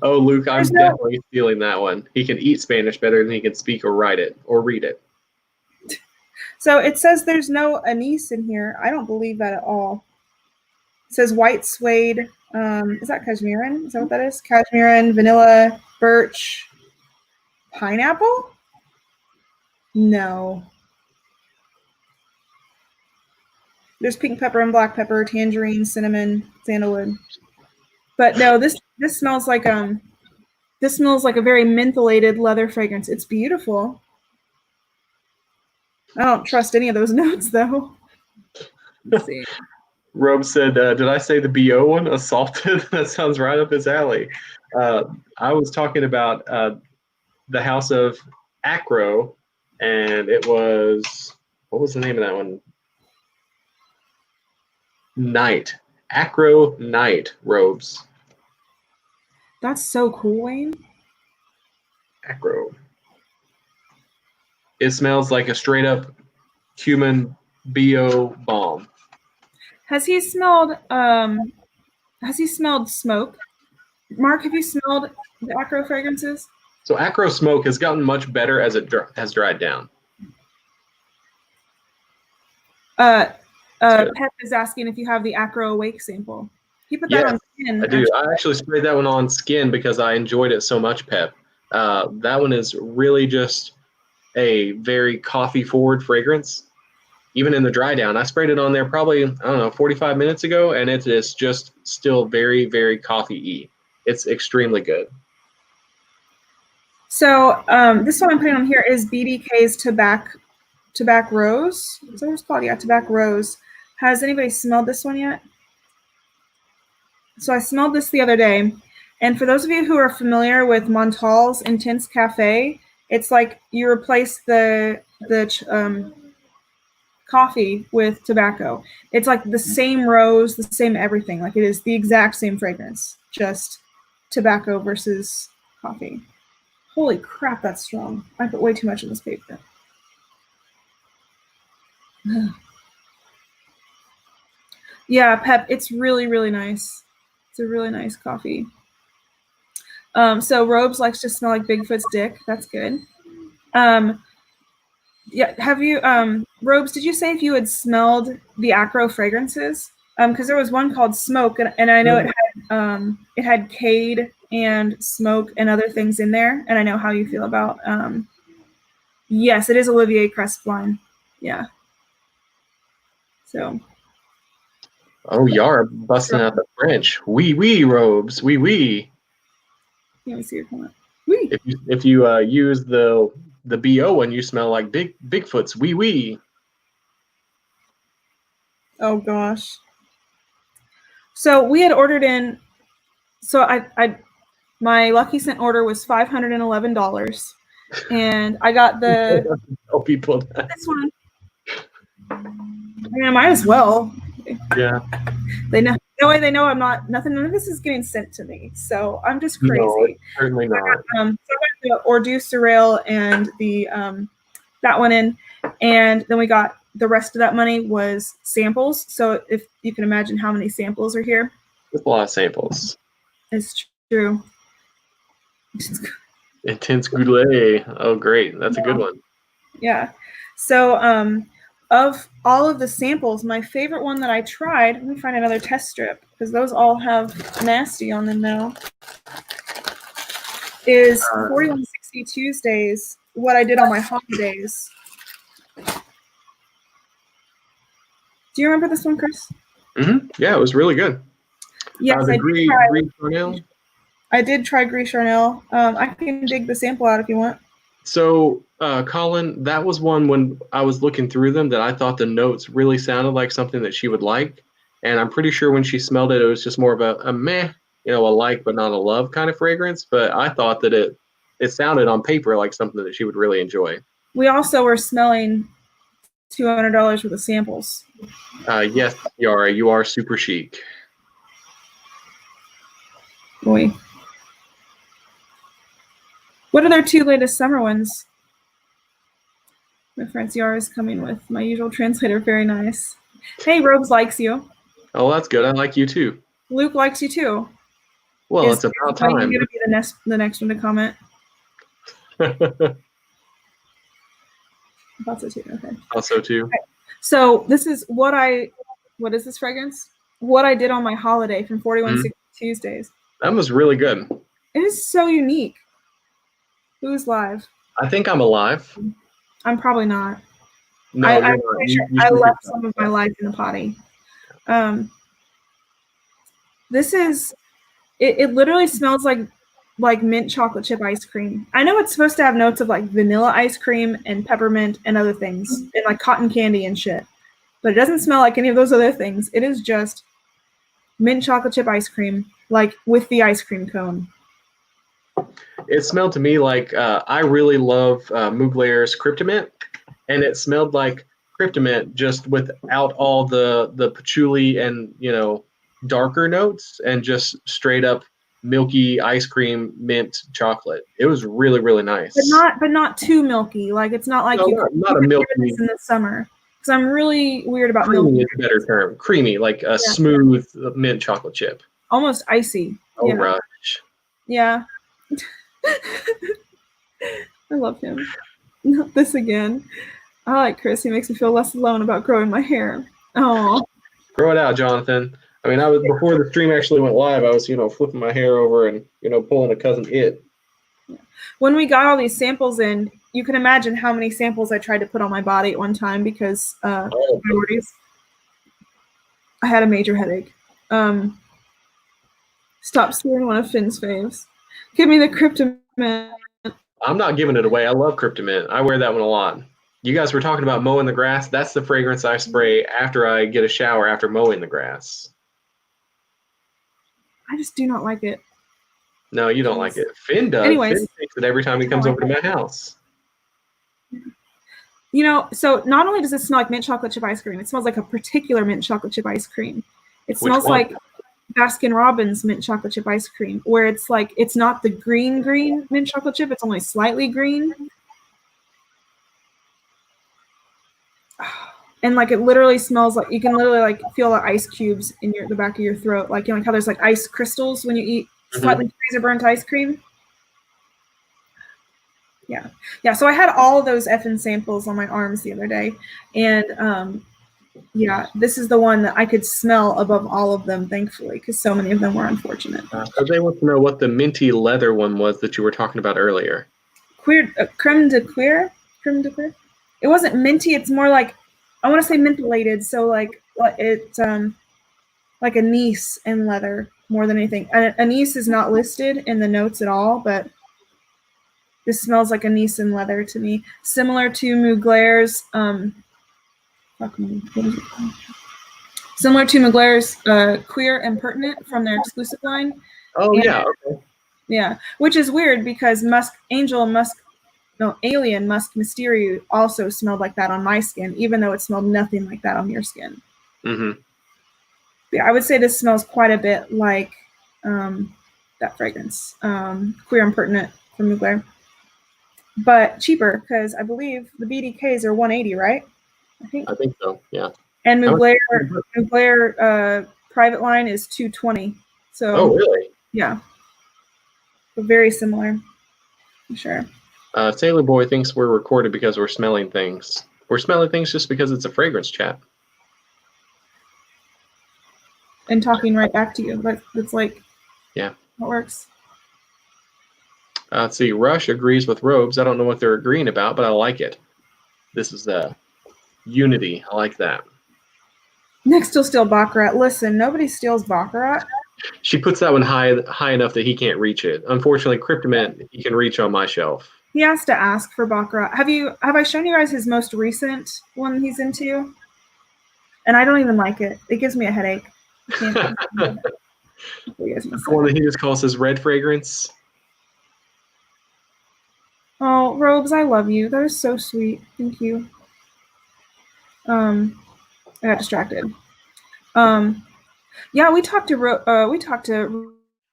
Oh, Luke, I'm definitely stealing that one. He can eat Spanish better than he can speak or write it or read it. So it says there's no anise in here. I don't believe that at all. It says white suede. Is that cashmerean? Is that what that is? Cashmerean, vanilla, birch, pineapple? No. There's pink pepper and black pepper, tangerine, cinnamon, sandalwood. But no, this smells like a very mentholated leather fragrance. It's beautiful. I don't trust any of those notes though. Let's see. Robe said, did I say the BO one? Assaulted? That sounds right up his alley. I was talking about the House of Acro, and it was, what was the name of that one? Night. Acro Night robes. That's so cool, Wayne. Acro. It smells like a straight up human BO bomb. Has he smelled smoke? Mark, have you smelled the Acro fragrances? So Acro smoke has gotten much better as it has dried down. Pep is asking if you have the Acro Awake sample. He put that on skin. I do. I actually sprayed that one on skin because I enjoyed it so much, Pep. That one is really just a very coffee-forward fragrance. Even in the dry down, I sprayed it on there probably, I don't know, 45 minutes ago, and it is just still very, very coffee-y. It's extremely good. So this one I'm putting on here is BDK's Tobacco Rose. Is that what it's called? Yeah, Tobacco Rose. Has anybody smelled this one yet? So I smelled this the other day, and for those of you who are familiar with Montal's Intense Cafe, it's like you replace the coffee with tobacco. It's like the same rose, the same everything. Like it is the exact same fragrance, just tobacco versus coffee. Holy crap, that's strong. I put way too much in this paper. Yeah, Pep, it's really, really nice. It's a really nice coffee. So Robes likes to smell like Bigfoot's dick. That's good. Yeah, have you, Robes, did you say if you had smelled the Acro fragrances? Because there was one called Smoke, and I know it had Cade and Smoke and other things in there, and I know how you feel about, yes, it is Olivier Crestline. Yeah. So. Oh, Yar busting out the French. Oui, Robes. Oui. Let me see your comment. Oui. If you use the BO one, you smell like Bigfoot's oui. Oh gosh. So we had ordered in. So my Lucky Scent order was $511, And I got the Tell people that. this one. I mean, I might as well. Yeah. They know. No way. They know I'm not. Nothing. None of this is getting sent to me. So I'm just crazy. No, it's certainly not. So I got the Ordu Surreal and the that one in, and then we got the rest of that money was samples. So if you can imagine how many samples are here, It's a lot of samples. it's true. Intense Goulet. Oh, great. That's a good one. Yeah. So of all of the samples, my favorite one that I tried, let me find another test strip because those all have nasty on them now, is 4160 Tuesdays, what I did on my holidays. Do you remember this one, Chris? Mm-hmm. Yeah, it was really good. Yes, the I Gris did try. Charnel. I did try Gris Charnel. I can dig the sample out if you want. So, Colin, that was one when I was looking through them that I thought the notes really sounded like something that she would like. And I'm pretty sure when she smelled it, it was just more of a meh, a like but not a love kind of fragrance. But I thought that it sounded on paper like something that she would really enjoy. We also were smelling $200 worth of samples. Yes, Yara, you are super chic. Boy. What are their two latest summer ones? My friend Yara is coming with my usual translator. Very nice. Hey, Robes likes you. Oh, that's good. I like you too. Luke likes you too. Well, it's about time. You're going to be the next one to comment. I thought so too. Okay. Also too. Okay. So this is what is this fragrance? What I did on my holiday from 4160 Tuesdays. That was really good. It is so unique. Who's live? I think I'm alive. I'm probably not. No, I'm you're not. pretty sure I left some of my life in the potty. This is, it literally smells like mint chocolate chip ice cream. I know it's supposed to have notes of like vanilla ice cream and peppermint and other things and like cotton candy and shit, but it doesn't smell like any of those other things. It is just mint chocolate chip ice cream, like with the ice cream cone. It smelled to me like I really love Mugler's Cryptomint, and it smelled like Cryptomint just without all the patchouli and darker notes, and just straight up milky ice cream mint chocolate. It was really, really nice. But not too milky. Like it's not like not a milky in the summer. Because I'm really weird about creamy milky. is a better term. Creamy, like a smooth mint chocolate chip. Almost icy. Oh, rush. Yeah. I love him. Not this again. I like Chris. He makes me feel less alone about growing my hair. Oh. Grow it out, Jonathan. I mean, I was before the stream actually went live. I was, flipping my hair over and pulling a cousin it. When we got all these samples in, you can imagine how many samples I tried to put on my body at one time because priorities. I had a major headache. Stop stealing one of Finn's faves. Give me the Cryptomint. I'm not giving it away. I love Cryptomint. I wear that one a lot. You guys were talking about mowing the grass. That's the fragrance I spray after I get a shower after mowing the grass. I just do not like it. No, you don't like it. Finn does. Anyways, Finn takes it every time he comes over to my house. So not only does it smell like mint chocolate chip ice cream, it smells like a particular mint chocolate chip ice cream. It smells like Baskin Robbins mint chocolate chip ice cream, where it's like it's not the green mint chocolate chip, it's only slightly green. And like it literally smells like you can literally like feel the ice cubes in the back of your throat, like like how there's like ice crystals when you eat slightly freezer burnt ice cream. Yeah. So I had all of those effing samples on my arms the other day, and this is the one that I could smell above all of them, thankfully, because so many of them were unfortunate. So they want to know what the minty leather one was that you were talking about earlier. Creme de cuir. It wasn't minty. It's more like, I want to say mentholated. So like it's like anise and leather more than anything. Anise is not listed in the notes at all, but this smells like anise and leather to me. Similar to Mugler's Queer and Pertinent from their exclusive line. Oh, and, yeah. Okay. Yeah, which is weird because Angel Musk Alien Musk Mysterio also smelled like that on my skin, even though it smelled nothing like that on your skin. Mm-hmm. Yeah, I would say this smells quite a bit like that fragrance, Queer Impertinent from Mugler, but cheaper because I believe the BDKs are $180, right? I think so. Yeah. And Mugler private line is $220. So. Oh, really? Yeah. But very similar, for sure. Sailor Boy thinks we're recorded because we're smelling things. We're smelling things just because it's a fragrance chat. And talking right back to you. It's like, yeah, it works. Let's see. Rush agrees with Robes. I don't know what they're agreeing about, but I like it. This is unity. I like that. Next will steal Baccarat. Listen, nobody steals Baccarat. She puts that one high enough that he can't reach it. Unfortunately, Cryptomint he can reach on my shelf. He has to ask for Baccarat. Have I shown you guys his most recent one he's into? And I don't even like it. It gives me a headache. The one that he just calls his red fragrance. Oh, Robes, I love you. That is so sweet. Thank you. I got distracted. Yeah, we talked to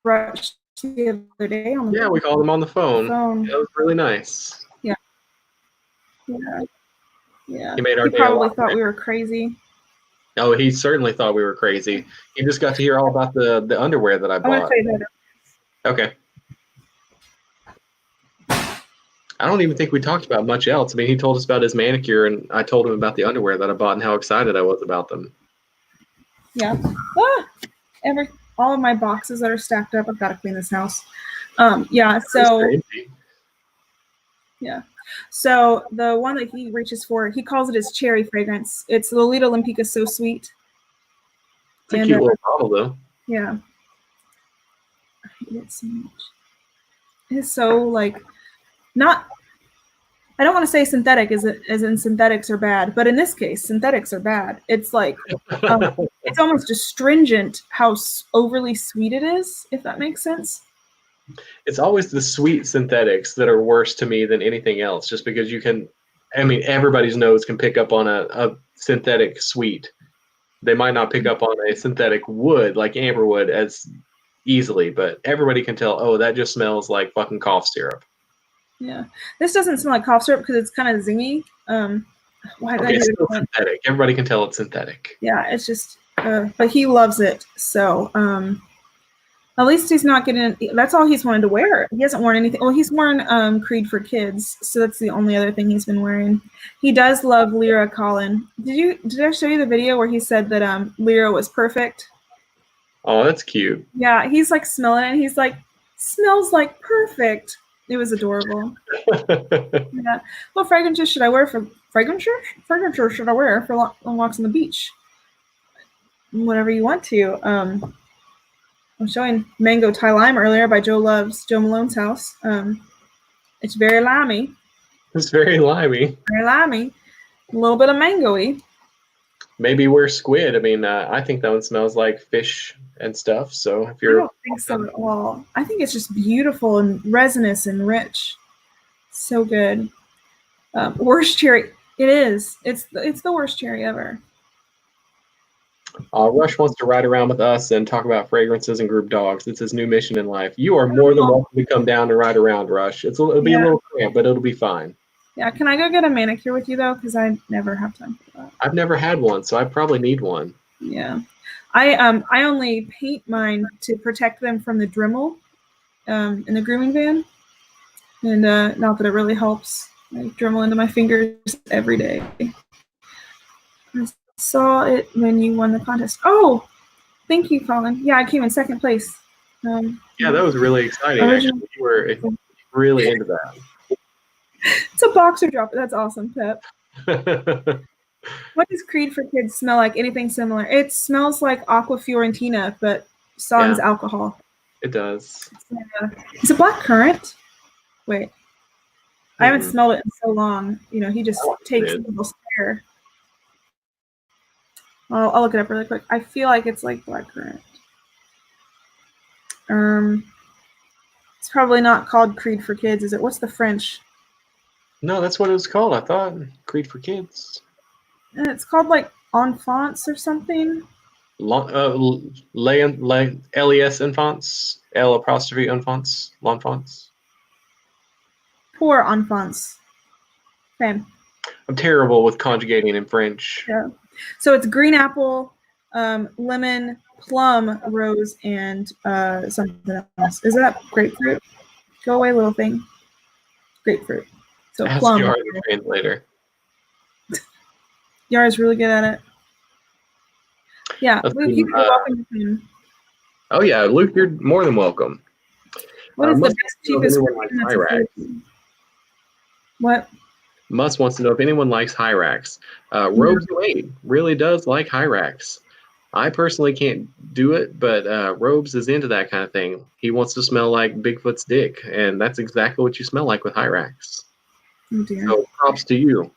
Rush the other day on the phone. We called him on the phone. That was really nice. Yeah. He made our day probably thought we were crazy. Oh, he certainly thought we were crazy. He just got to hear all about the underwear that I bought. I'm gonna tell you later. Okay. I don't even think we talked about much else. I mean, he told us about his manicure, and I told him about the underwear that I bought and how excited I was about them. Yeah. All of my boxes that are stacked up, I've got to clean this house. Yeah. So. Yeah. So the one that he reaches for, he calls it his cherry fragrance. It's Lolita Olympica So Sweet. It's a cute little bottle, though. Yeah. I hate it so much. It's so like not. I don't want to say synthetic as in synthetics are bad, but in this case, synthetics are bad. It's like it's almost astringent how overly sweet it is, if that makes sense. It's always the sweet synthetics that are worse to me than anything else, just because you can, I mean, everybody's nose can pick up on a synthetic sweet. They might not pick up on a synthetic wood like amberwood as easily, but everybody can tell, oh, that just smells like fucking cough syrup. Yeah, this doesn't smell like cough syrup because it's kind of zingy. It's still synthetic. Everybody can tell it's synthetic. Yeah, it's just, but he loves it. So at least he's not getting. That's all he's wanted to wear. He hasn't worn anything. Well, he's worn Creed for Kids, so that's the only other thing he's been wearing. He does love Lyra Collin. Did I show you the video where he said that Lyra was perfect? Oh, that's cute. Yeah, he's like smelling it. He's like, smells like perfect. It was adorable. Yeah. What fragrances should I wear for fragrances should I wear for long walks on the beach? Whatever you want to. I'm showing Mango Thai Lime earlier by Joe Malone's house. It's very limey. It's very limey. Very limey. A little bit of mango-y. Maybe wear squid. I mean, I think that one smells like fish and stuff. So if you're, I don't think so at all. I think it's just beautiful and resinous and rich. So good. Worst cherry. It is. It's the worst cherry ever. Rush wants to ride around with us and talk about fragrances and group dogs. It's his new mission in life. You are more than welcome to come down and ride around, Rush. It'll be a little cramped, but it'll be fine. Yeah, can I go get a manicure with you, though? Because I never have time for that. I've never had one, so I probably need one. Yeah. I only paint mine to protect them from the Dremel in the grooming van. And not that it really helps. I Dremel into my fingers every day. I saw it when you won the contest. Oh, thank you, Colin. Yeah, I came in second place. Yeah, that was really exciting. Actually, you were really into that. It's a boxer drop. That's awesome, Pep. What does Creed for Kids smell like? Anything similar? It smells like Aqua Fiorentina, but sans alcohol. It does. It's a black currant. Wait. I haven't smelled it in so long. You know, he just takes a little stare. I'll look it up really quick. I feel like it's like black currant. It's probably not called Creed for Kids, is it? What's the French? No, that's what it was called. I thought Creed for Kids. And it's called like Enfants or something. Les Enfants, L apostrophe Enfants, L'Enfants. Pour Enfants. Okay. I'm terrible with conjugating in French. Yeah. So it's green apple, lemon, plum, rose, and something else. Is that grapefruit? Go away, little thing. Grapefruit. So Ask plum. Yara the translator. Yara's really good at it. Yeah, Let's Luke, see, you're welcome to him. Oh yeah, Luke, you're more than welcome. What is the Must best, know if cheapest? anyone likes Hyrax. What? Must wants to know if anyone likes Hyrax. Robes Wade really does like Hyrax. I personally can't do it, but Robes is into that kind of thing. He wants to smell like Bigfoot's dick, and that's exactly what you smell like with Hyrax. Oh dear. So props to you.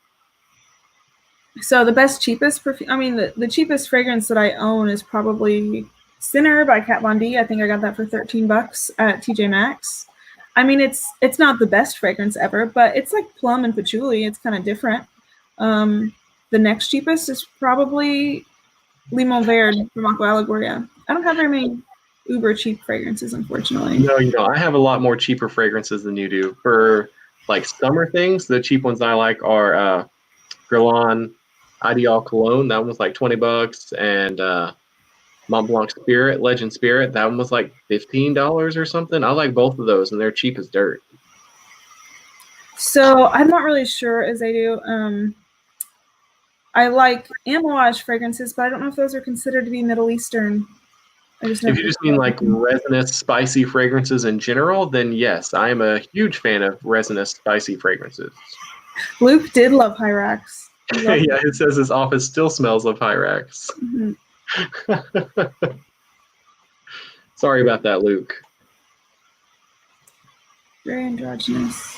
So the best, cheapest perfume. I mean, the cheapest fragrance that I own is probably Sinner by Kat Von D. I think I got that for $13 at TJ Maxx. I mean, it's not the best fragrance ever, but it's like plum and patchouli. It's kind of different. The next cheapest is probably Limon Verde from Aqua Allegoria. I don't have very many uber cheap fragrances, unfortunately. No, I have a lot more cheaper fragrances than you do. For like summer things, the cheap ones I like are Guerlain Ideal Cologne. That one was like $20, and Mont Blanc Spirit, Legend Spirit. That one was like $15 or something. I like both of those, and they're cheap as dirt. So I'm not really sure as I do. I like amouage fragrances, but I don't know if those are considered to be Middle Eastern. If you just mean like resinous, spicy fragrances in general, then yes, I am a huge fan of resinous, spicy fragrances. Luke did love Hyrax. Yeah, it says his office still smells of Hyrax. Mm-hmm. Sorry about that, Luke. Very androgynous.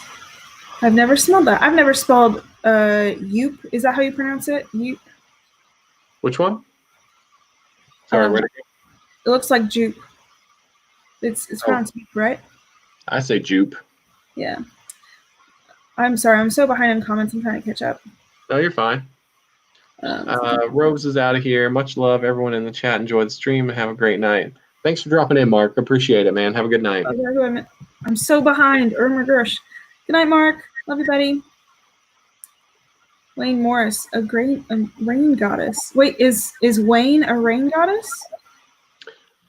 I've never smelled that. I've never spelled Yoop. Is that how you pronounce it? Yoop. Which one? Sorry, where did it looks like Jupe. It's pronounced Yoop, right? I say Jupe. Yeah. I'm sorry. I'm so behind in comments. I'm trying to catch up. No, you're fine. Robes is out of here. Much love, everyone in the chat. Enjoy the stream and have a great night. Thanks for dropping in, Mark. Appreciate it, man. Have a good night. I'm so behind. Irma Gersh. Good night, Mark. Love you, buddy. Wayne Morris, a rain goddess. Wait, is Wayne a rain goddess?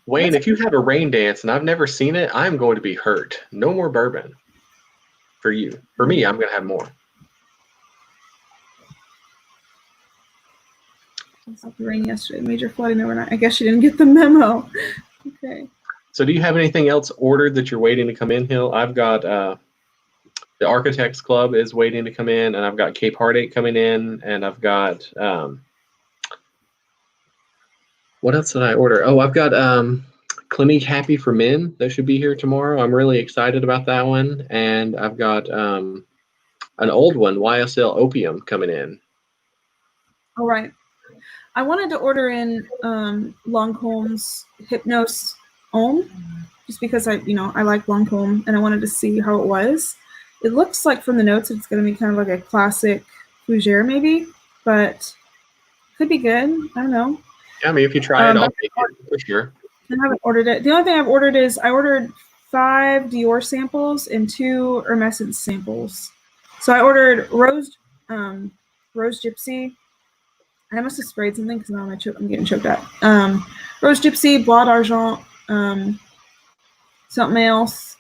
Wayne, if you have a rain dance and I've never seen it, I'm going to be hurt. No more bourbon for you. For me, I'm going to have more. It stopped raining yesterday. Major flooding overnight. I guess you didn't get the memo. Okay. So do you have anything else ordered that you're waiting to come in, Hill? I've got the Architects Club is waiting to come in, and I've got Cape Heartache coming in, and I've got what else did I order? Oh, I've got Clinique Happy for Men that should be here tomorrow. I'm really excited about that one, and I've got an old one, YSL Opium, coming in. All right. I wanted to order in Lancôme's Hypnos Homme, just because I like Lancôme and I wanted to see how it was. It looks like from the notes it's going to be kind of like a classic fougere maybe, but could be good. I don't know. Yeah, I mean, if you try it, I'll take it for sure. I haven't ordered it. The only thing I've ordered is I ordered 5 Dior samples and 2 Hermès samples. So I ordered Rose Gypsy. I must have sprayed something because now I'm getting choked up. Rose Gypsy, Bois d'Argent, something else.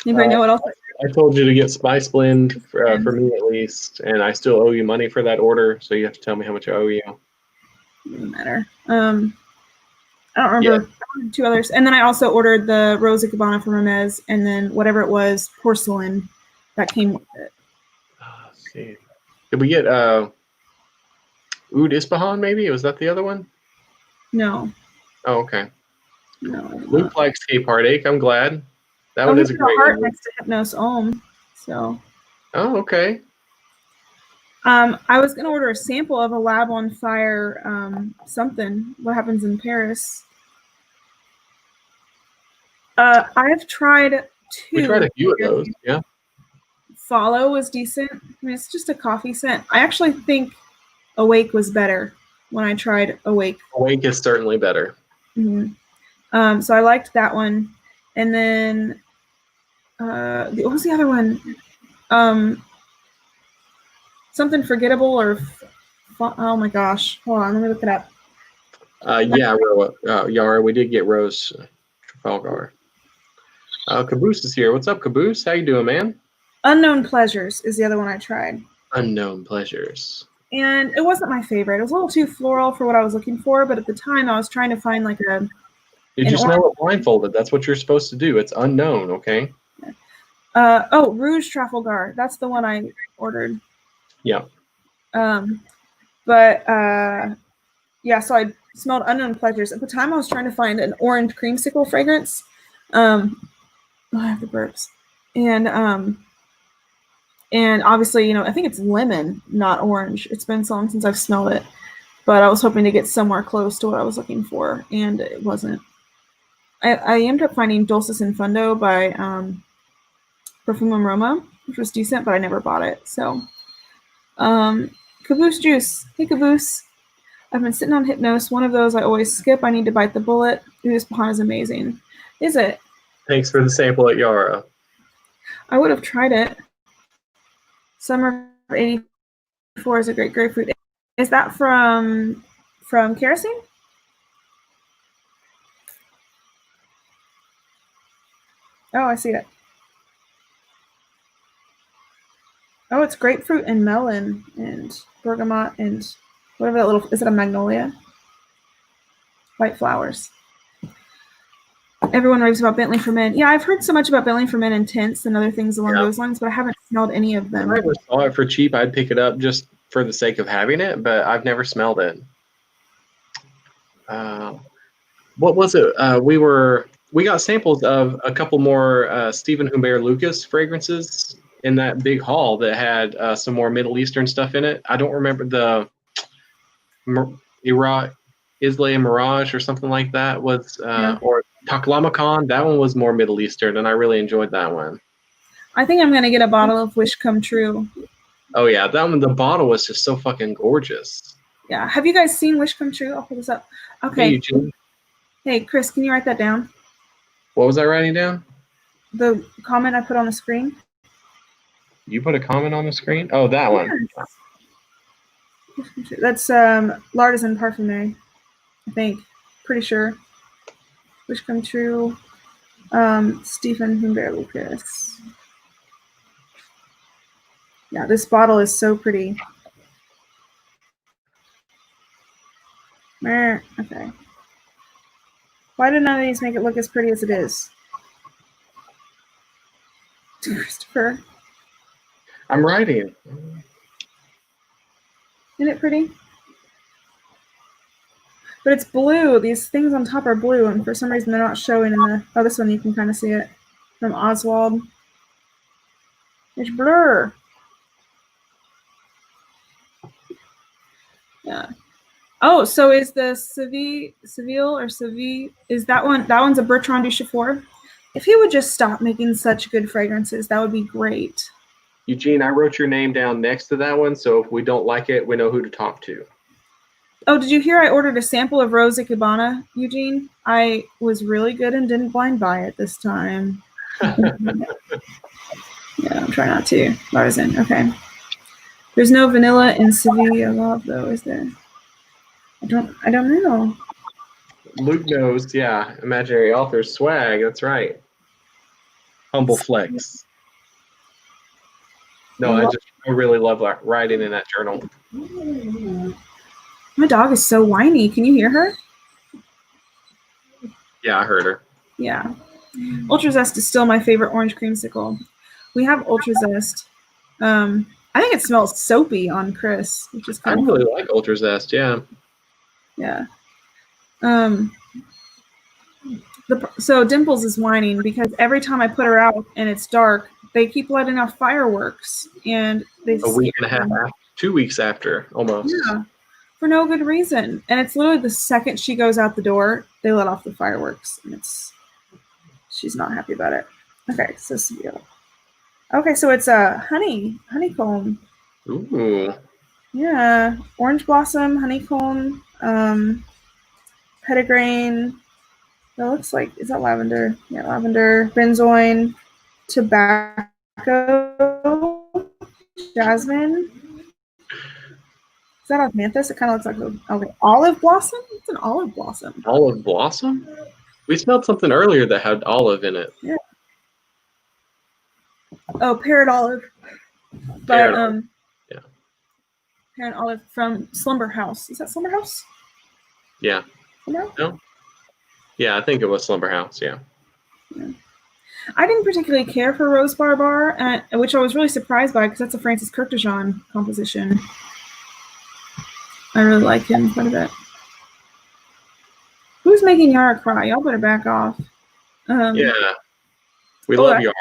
Anybody know what else? I told you to get Spice Blend for me at least, and I still owe you money for that order, so you have to tell me how much I owe you. Doesn't matter. I don't remember. Yeah. 2 others. And then I also ordered the Rose Ikebana from Hermès, and then whatever it was, porcelain that came with it. Let's see. Did we get Oud Ispahan maybe? Was that the other one? No. Oh, okay. No. Luke likes Cape Heartache. I'm glad. That one is a great heart one. next to Hypnos Homme. So. Oh, okay. I was gonna order a sample of a Lab on Fire something. What happens in Paris? I've tried 2. We tried a few of those. Yeah. Follow was decent. I mean, it's just a coffee scent. I actually think Awake was better when I tried Awake. Awake is certainly better. Mm-hmm. So I liked that one. And then what was the other one? Something forgettable or oh my gosh. Hold on, let me look it up. Yara, we did get Rose Trafalgar. Caboose is here. What's up, Caboose? How you doing, man? Unknown Pleasures is the other one I tried. Unknown Pleasures. And it wasn't my favorite. It was a little too floral for what I was looking for, but at the time I was trying to find like a... Did you smell it blindfolded? That's what you're supposed to do. It's unknown, okay? Rouge Trafalgar. That's the one I ordered. Yeah. So I smelled Unknown Pleasures. At the time I was trying to find an orange creamsicle fragrance. I have the burps. And obviously, I think it's lemon, not orange. It's been so long since I've smelled it. But I was hoping to get somewhere close to what I was looking for, and it wasn't. I ended up finding Dulcis in Fundo by Perfumum Roma, which was decent, but I never bought it. So, Caboose Juice. Hey, Caboose. I've been sitting on Hypnos. One of those I always skip. I need to bite the bullet. Ooh, this Pahan is amazing. Is it? Thanks for the sample at Yara. I would have tried it. Summer of '84 is a great grapefruit. Is that from Kerosene? Oh, I see it. Oh, it's grapefruit and melon and bergamot and whatever that little, is it a magnolia? White flowers. Everyone raves about Bentley for Men. Yeah, I've heard so much about Bentley for Men and tints and other things along those lines, but I haven't smelled any of them. If I ever saw it for cheap, I'd pick it up just for the sake of having it, but I've never smelled it. What was it? We got samples of a couple more Stephen Humbert Lucas fragrances in that big haul that had some more Middle Eastern stuff in it. I don't remember the Isla Mirage or something like that was, or Taklamakan. That one was more Middle Eastern, and I really enjoyed that one. I think I'm gonna get a bottle of Wish Come True. Oh yeah, that one. The bottle was just so fucking gorgeous. Yeah. Have you guys seen Wish Come True? I'll pull this up. Okay. Hey, Eugene. Hey, Chris, can you write that down? What was I writing down? The comment I put on the screen. You put a comment on the screen? Oh, that one. That's L'Artisan Parfumé, I think. Pretty sure. Wish Come True. Stephen Humbert Lucas. Yeah, this bottle is so pretty. Okay. Why did none of these make it look as pretty as it is? Christopher. I'm writing. Isn't it pretty? But it's blue. These things on top are blue, and for some reason they're not showing in the... Oh, this one you can kind of see it. From Oswald. It's blur. Yeah. Oh, so is the Seville, is that one? That one's a Bertrand Duchaufour. If he would just stop making such good fragrances, that would be great. Eugene, I wrote your name down next to that one, so if we don't like it, we know who to talk to. Oh, did you hear I ordered a sample of Rose Ikebana, Eugene? I was really good and didn't blind buy it this time. Yeah, I'm trying not to. Artisan, okay. There's no vanilla in Seville Love, though, is there? I don't know. Luke knows, yeah. Imaginary author swag, that's right. Humble flex. No, I really love writing in that journal. My dog is so whiny. Can you hear her? Yeah, I heard her. Yeah. Ultra Zest is still my favorite orange creamsicle. We have Ultra Zest. I think it smells soapy on Chris, which is kind of really like Ultra Zest, yeah. Yeah. So Dimples is whining because every time I put her out and it's dark, they keep letting off fireworks, and they a week and a half after, 2 weeks after, almost. Yeah, for no good reason. And it's literally the second she goes out the door, they let off the fireworks, and she's not happy about it. Okay, so Seville. Okay, so it's a honeycomb. Ooh. Yeah, orange blossom, honeycomb, petitgrain. That looks like, is that lavender? Yeah, lavender, benzoin, tobacco, jasmine. Is that osmanthus? It kind of looks like okay, olive blossom. It's an olive blossom. Olive blossom? We smelled something earlier that had olive in it. Yeah. Oh, parrot olive. Parrot But olive. Yeah. Parrot olive from Slumber House. Is that Slumber House? Yeah. Slumber? No. Yeah, I think it was Slumber House. Yeah. I didn't particularly care for Rose Bar, which I was really surprised by because that's a Francis Kurkdjian composition. I really like him quite a bit. Who's making Yara cry? Y'all better back off. Yeah. We love Yara.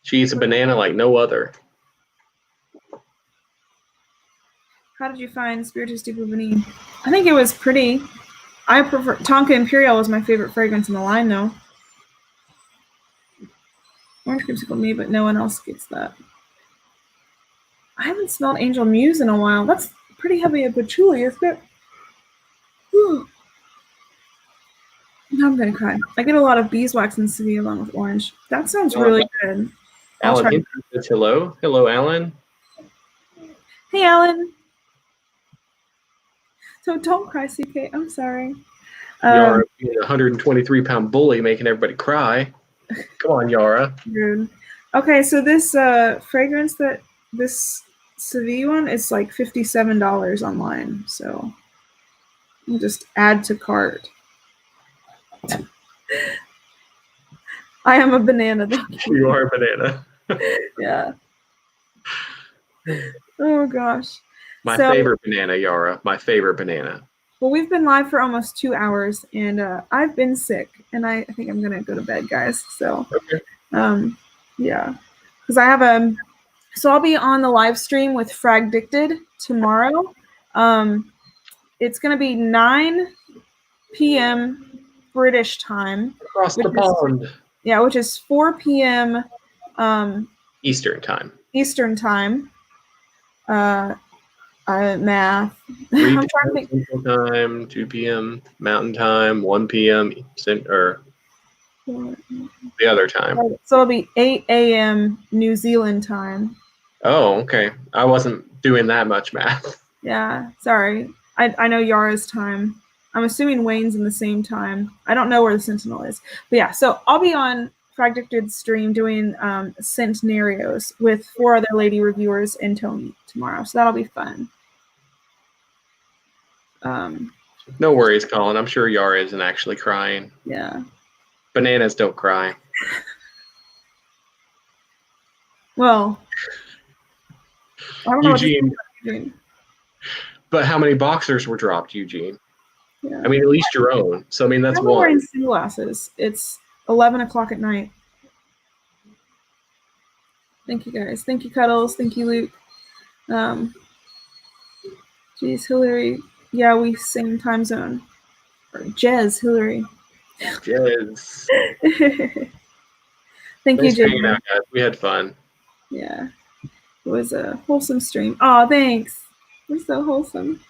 She eats a banana like no other. How did you find Spiritus di Bovini? I think it was pretty. I prefer Tonka Imperial was my favorite fragrance in the line, though. Orange creamsicle me, but no one else gets that. I haven't smelled Angel Muse in a while. That's pretty heavy of patchouli, isn't it? Whew. Now I'm gonna cry. I get a lot of beeswax and Sevilla along with orange. That sounds really good. Alan says hello. Hello, Alan. Hey, Alan. So don't cry, CK. I'm sorry. Yara being a 123-pound bully making everybody cry. Come on, Yara. Rude. Okay, so this fragrance this Seville one is like $57 online. So I'll just add to cart. I am a banana. You are a banana. Yeah. Oh gosh. My favorite banana, Yara. My favorite banana. Well, we've been live for almost 2 hours, and I've been sick, and I think I'm gonna go to bed, guys. So, okay. Yeah, because I have so I'll be on the live stream with Fragdicted tomorrow. It's gonna be 9 p.m. British time. Across the pond. Yeah, which is 4 p.m. Eastern time. Eastern time. Math. 3 p.m. Central time, 2 p.m. Mountain time, 1 p.m. or the other time. So it'll be 8 a.m. New Zealand time. Oh, okay. I wasn't doing that much math. Yeah, sorry. I know Yara's time. I'm assuming Wayne's in the same time. I don't know where the Sentinel is. But yeah, so I'll be on Fragdicted stream doing Centenarios with 4 other lady reviewers and Tony tomorrow. So that'll be fun. No worries, Colin. I'm sure Yara isn't actually crying. Yeah. Bananas don't cry. Well, I don't know Eugene. Eugene. But how many boxers were dropped, Eugene? Yeah. I mean, at least your own. So, I mean, that's I'm one. wearing sunglasses. It's 11 o'clock at night. Thank you, guys. Thank you, Cuddles. Thank you, Luke. Geez, Hillary. Yeah, we same time zone. Or Jez, Hillary. Jez. Thank Thanks you, for hanging Jez. out, guys. We had fun. Yeah. It was a wholesome stream. Oh, thanks. We're so wholesome.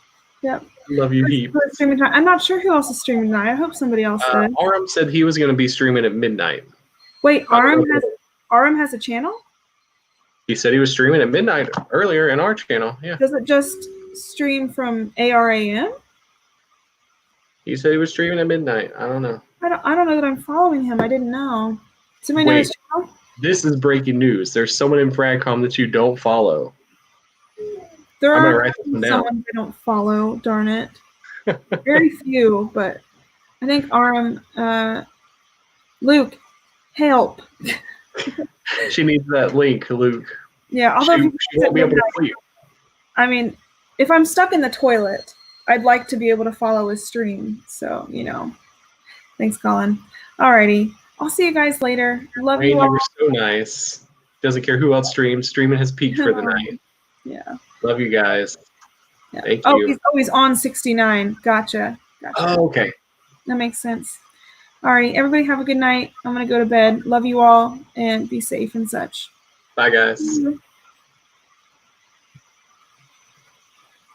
Yep. Love you, heaps. I'm not sure who else is streaming tonight. I hope somebody else did. Aram said he was going to be streaming at midnight. Wait, Aram has a channel? He said he was streaming at midnight earlier in our channel. Yeah. Does it just stream from ARAM? He said he was streaming at midnight. I don't know. I don't know that I'm following him. I didn't know. Somebody know his channel? This is breaking news. There's someone in Fragcom that you don't follow. There I'm are gonna write this one down. someone I don't follow. Darn it. Very few, but I think Aram, Luke, help. She needs that link, Luke. Yeah, although she won't be able to sleep. I mean, if I'm stuck in the toilet, I'd like to be able to follow his stream. So, you know. Thanks, Colin. Alrighty. I'll see you guys later. Love you all. You're so nice. Doesn't care who else streams. Streaming has peaked for the night. Yeah. Love you guys. Yeah. Thank you. He's on 69. Gotcha. Oh, okay. That makes sense. Alrighty, everybody have a good night. I'm gonna go to bed. Love you all and be safe and such. Bye, guys.